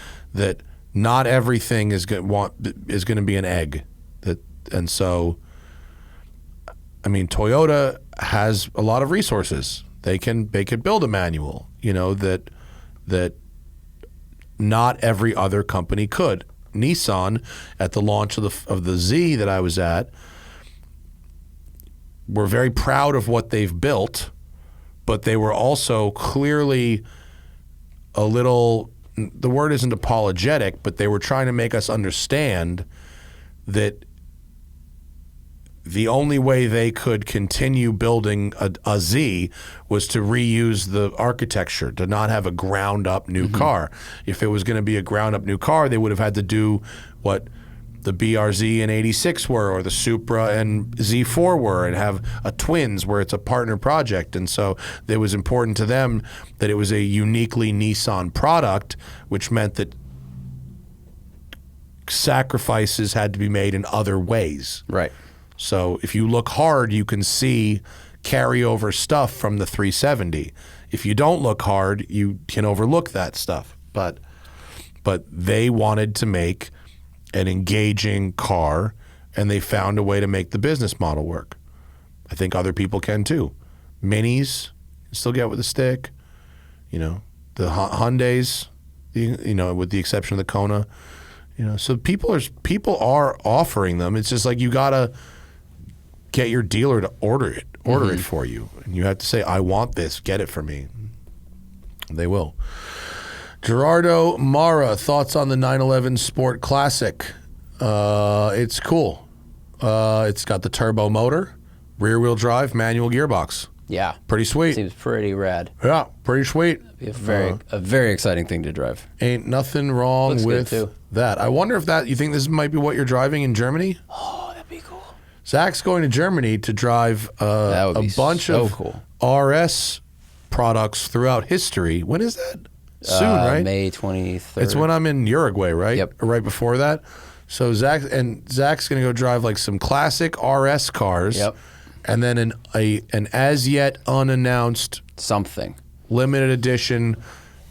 not everything is going to be an egg. And so, I mean, Toyota has a lot of resources. They could build a manual, you know, that not every other company could. Nissan, at the launch of the Z that I was at, were very proud of what they've built, but they were also clearly a little, the word isn't apologetic, but they were trying to make us understand that the only way they could continue building a Z was to reuse the architecture, to not have a ground-up new car. If it was going to be a ground-up new car, they would have had to do what the BRZ and 86 were, or the Supra and Z4 were, and have a twins where it's a partner project. And so it was important to them that it was a uniquely Nissan product, which meant that sacrifices had to be made in other ways. Right. So if you look hard, you can see carryover stuff from the 370. If you don't look hard, you can overlook that stuff. But they wanted to make an engaging car, and they found a way to make the business model work. I think other people can too. Minis you still get with a stick. You know, the Hyundais, you know, with the exception of the Kona. You know, so people are offering them. It's just like you gotta get your dealer to order it for you, and you have to say, "I want this. Get it for me." And they will. Gerardo Mara, thoughts on the 911 Sport Classic? It's cool. It's got the turbo motor, rear-wheel drive, manual gearbox. Yeah. Pretty sweet. Seems pretty rad. Yeah, pretty sweet. A very exciting thing to drive. Ain't nothing wrong Looks with good, too. that. I wonder if you think this might be what you're driving in Germany? Oh, that'd be cool. Zach's going to Germany to drive That would a be bunch so of cool. RS products throughout history. When is that? Soon, right? May 23rd. It's when I'm in Uruguay, right? Yep. Or right before that. So Zach's going to go drive like some classic RS cars. Yep. And then an as yet unannounced something. Limited edition.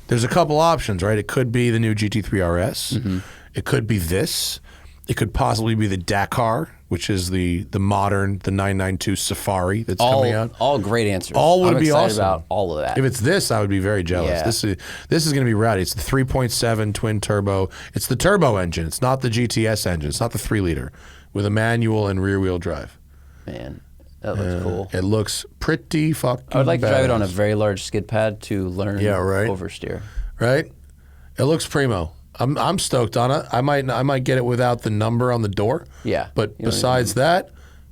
There's a couple options, right? It could be the new GT3 RS. Mm-hmm. It could be this. It could possibly be the Dakar, which is the modern, the 992 Safari that's coming out. All great answers. All would I'm be excited awesome. about all of that. If it's this, I would be very jealous. Yeah. This is going to be rowdy. It's the 3.7 twin turbo. It's the turbo engine. It's not the GTS engine. It's not the 3-liter with a manual and rear wheel drive. Man, that looks cool. It looks pretty fucking I would like to drive it on a badass. very large skid pad to learn oversteer. Right? It looks primo. I'm stoked on it. I might get it without the number on the door. Yeah. But besides that,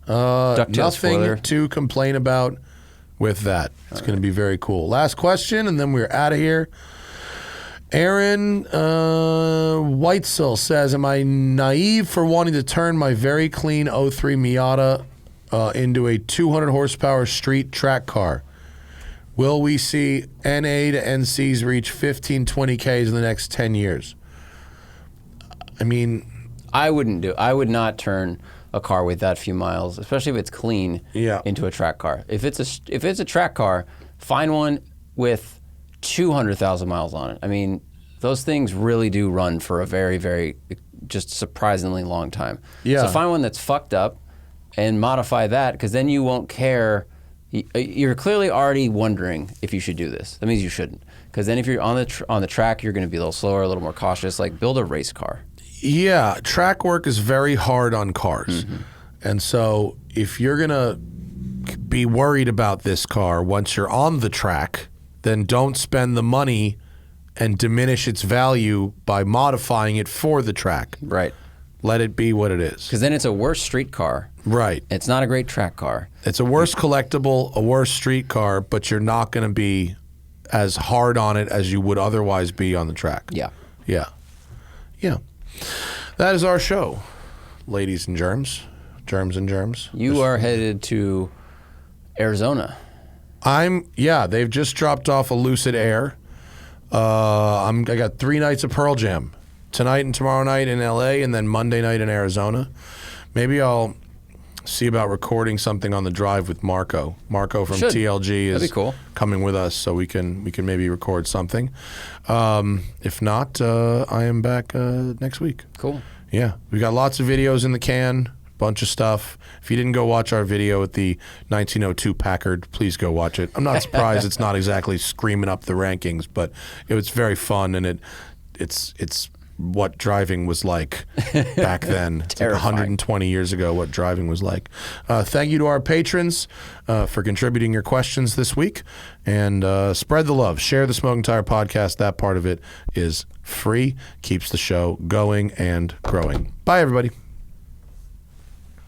nothing spoiler. to complain about with that. It's going to be very cool. Last question, and then we're out of here. Aaron Whitesell says, am I naive for wanting to turn my very clean 03 Miata into a 200 horsepower street track car? Will we see NA to NCs reach 15, 20 Ks in the next 10 years? I mean, I would not turn a car with that few miles, especially if it's clean, into a track car. If it's a track car, find one with 200,000 miles on it. I mean, those things really do run for a very, very, just surprisingly long time. Yeah. So find one that's fucked up and modify that, because then you won't care. You're clearly already wondering if you should do this. That means you shouldn't, because then if you're on the track, you're going to be a little slower, a little more cautious. Like, build a race car. Yeah, track work is very hard on cars. Mm-hmm. And so if you're going to be worried about this car once you're on the track, then don't spend the money and diminish its value by modifying it for the track. Right. Let it be what it is. Because then it's a worse street car. Right. It's not a great track car. It's a worse collectible, a worse street car, but you're not going to be as hard on it as you would otherwise be on the track. Yeah. Yeah. Yeah. That is our show, ladies and germs. Germs and germs. You are headed to Arizona. They've just dropped off a Lucid Air. I got 3 nights of Pearl Jam. Tonight and tomorrow night in LA, and then Monday night in Arizona. Maybe I'll see about recording something on the drive with Marco. Marco from TLG is coming with us, so we can maybe record something. If not, I am back next week. Cool. Yeah, we got lots of videos in the can, bunch of stuff. If you didn't go watch our video at the 1902 Packard, please go watch it. I'm not surprised it's not exactly screaming up the rankings, but it was very fun, and it's what driving was like back then. It's like 120 years ago what driving was like. Thank you to our patrons for contributing your questions this week. And spread the love. Share the Smoking Tire podcast. That part of it is free. Keeps the show going and growing. Bye, everybody.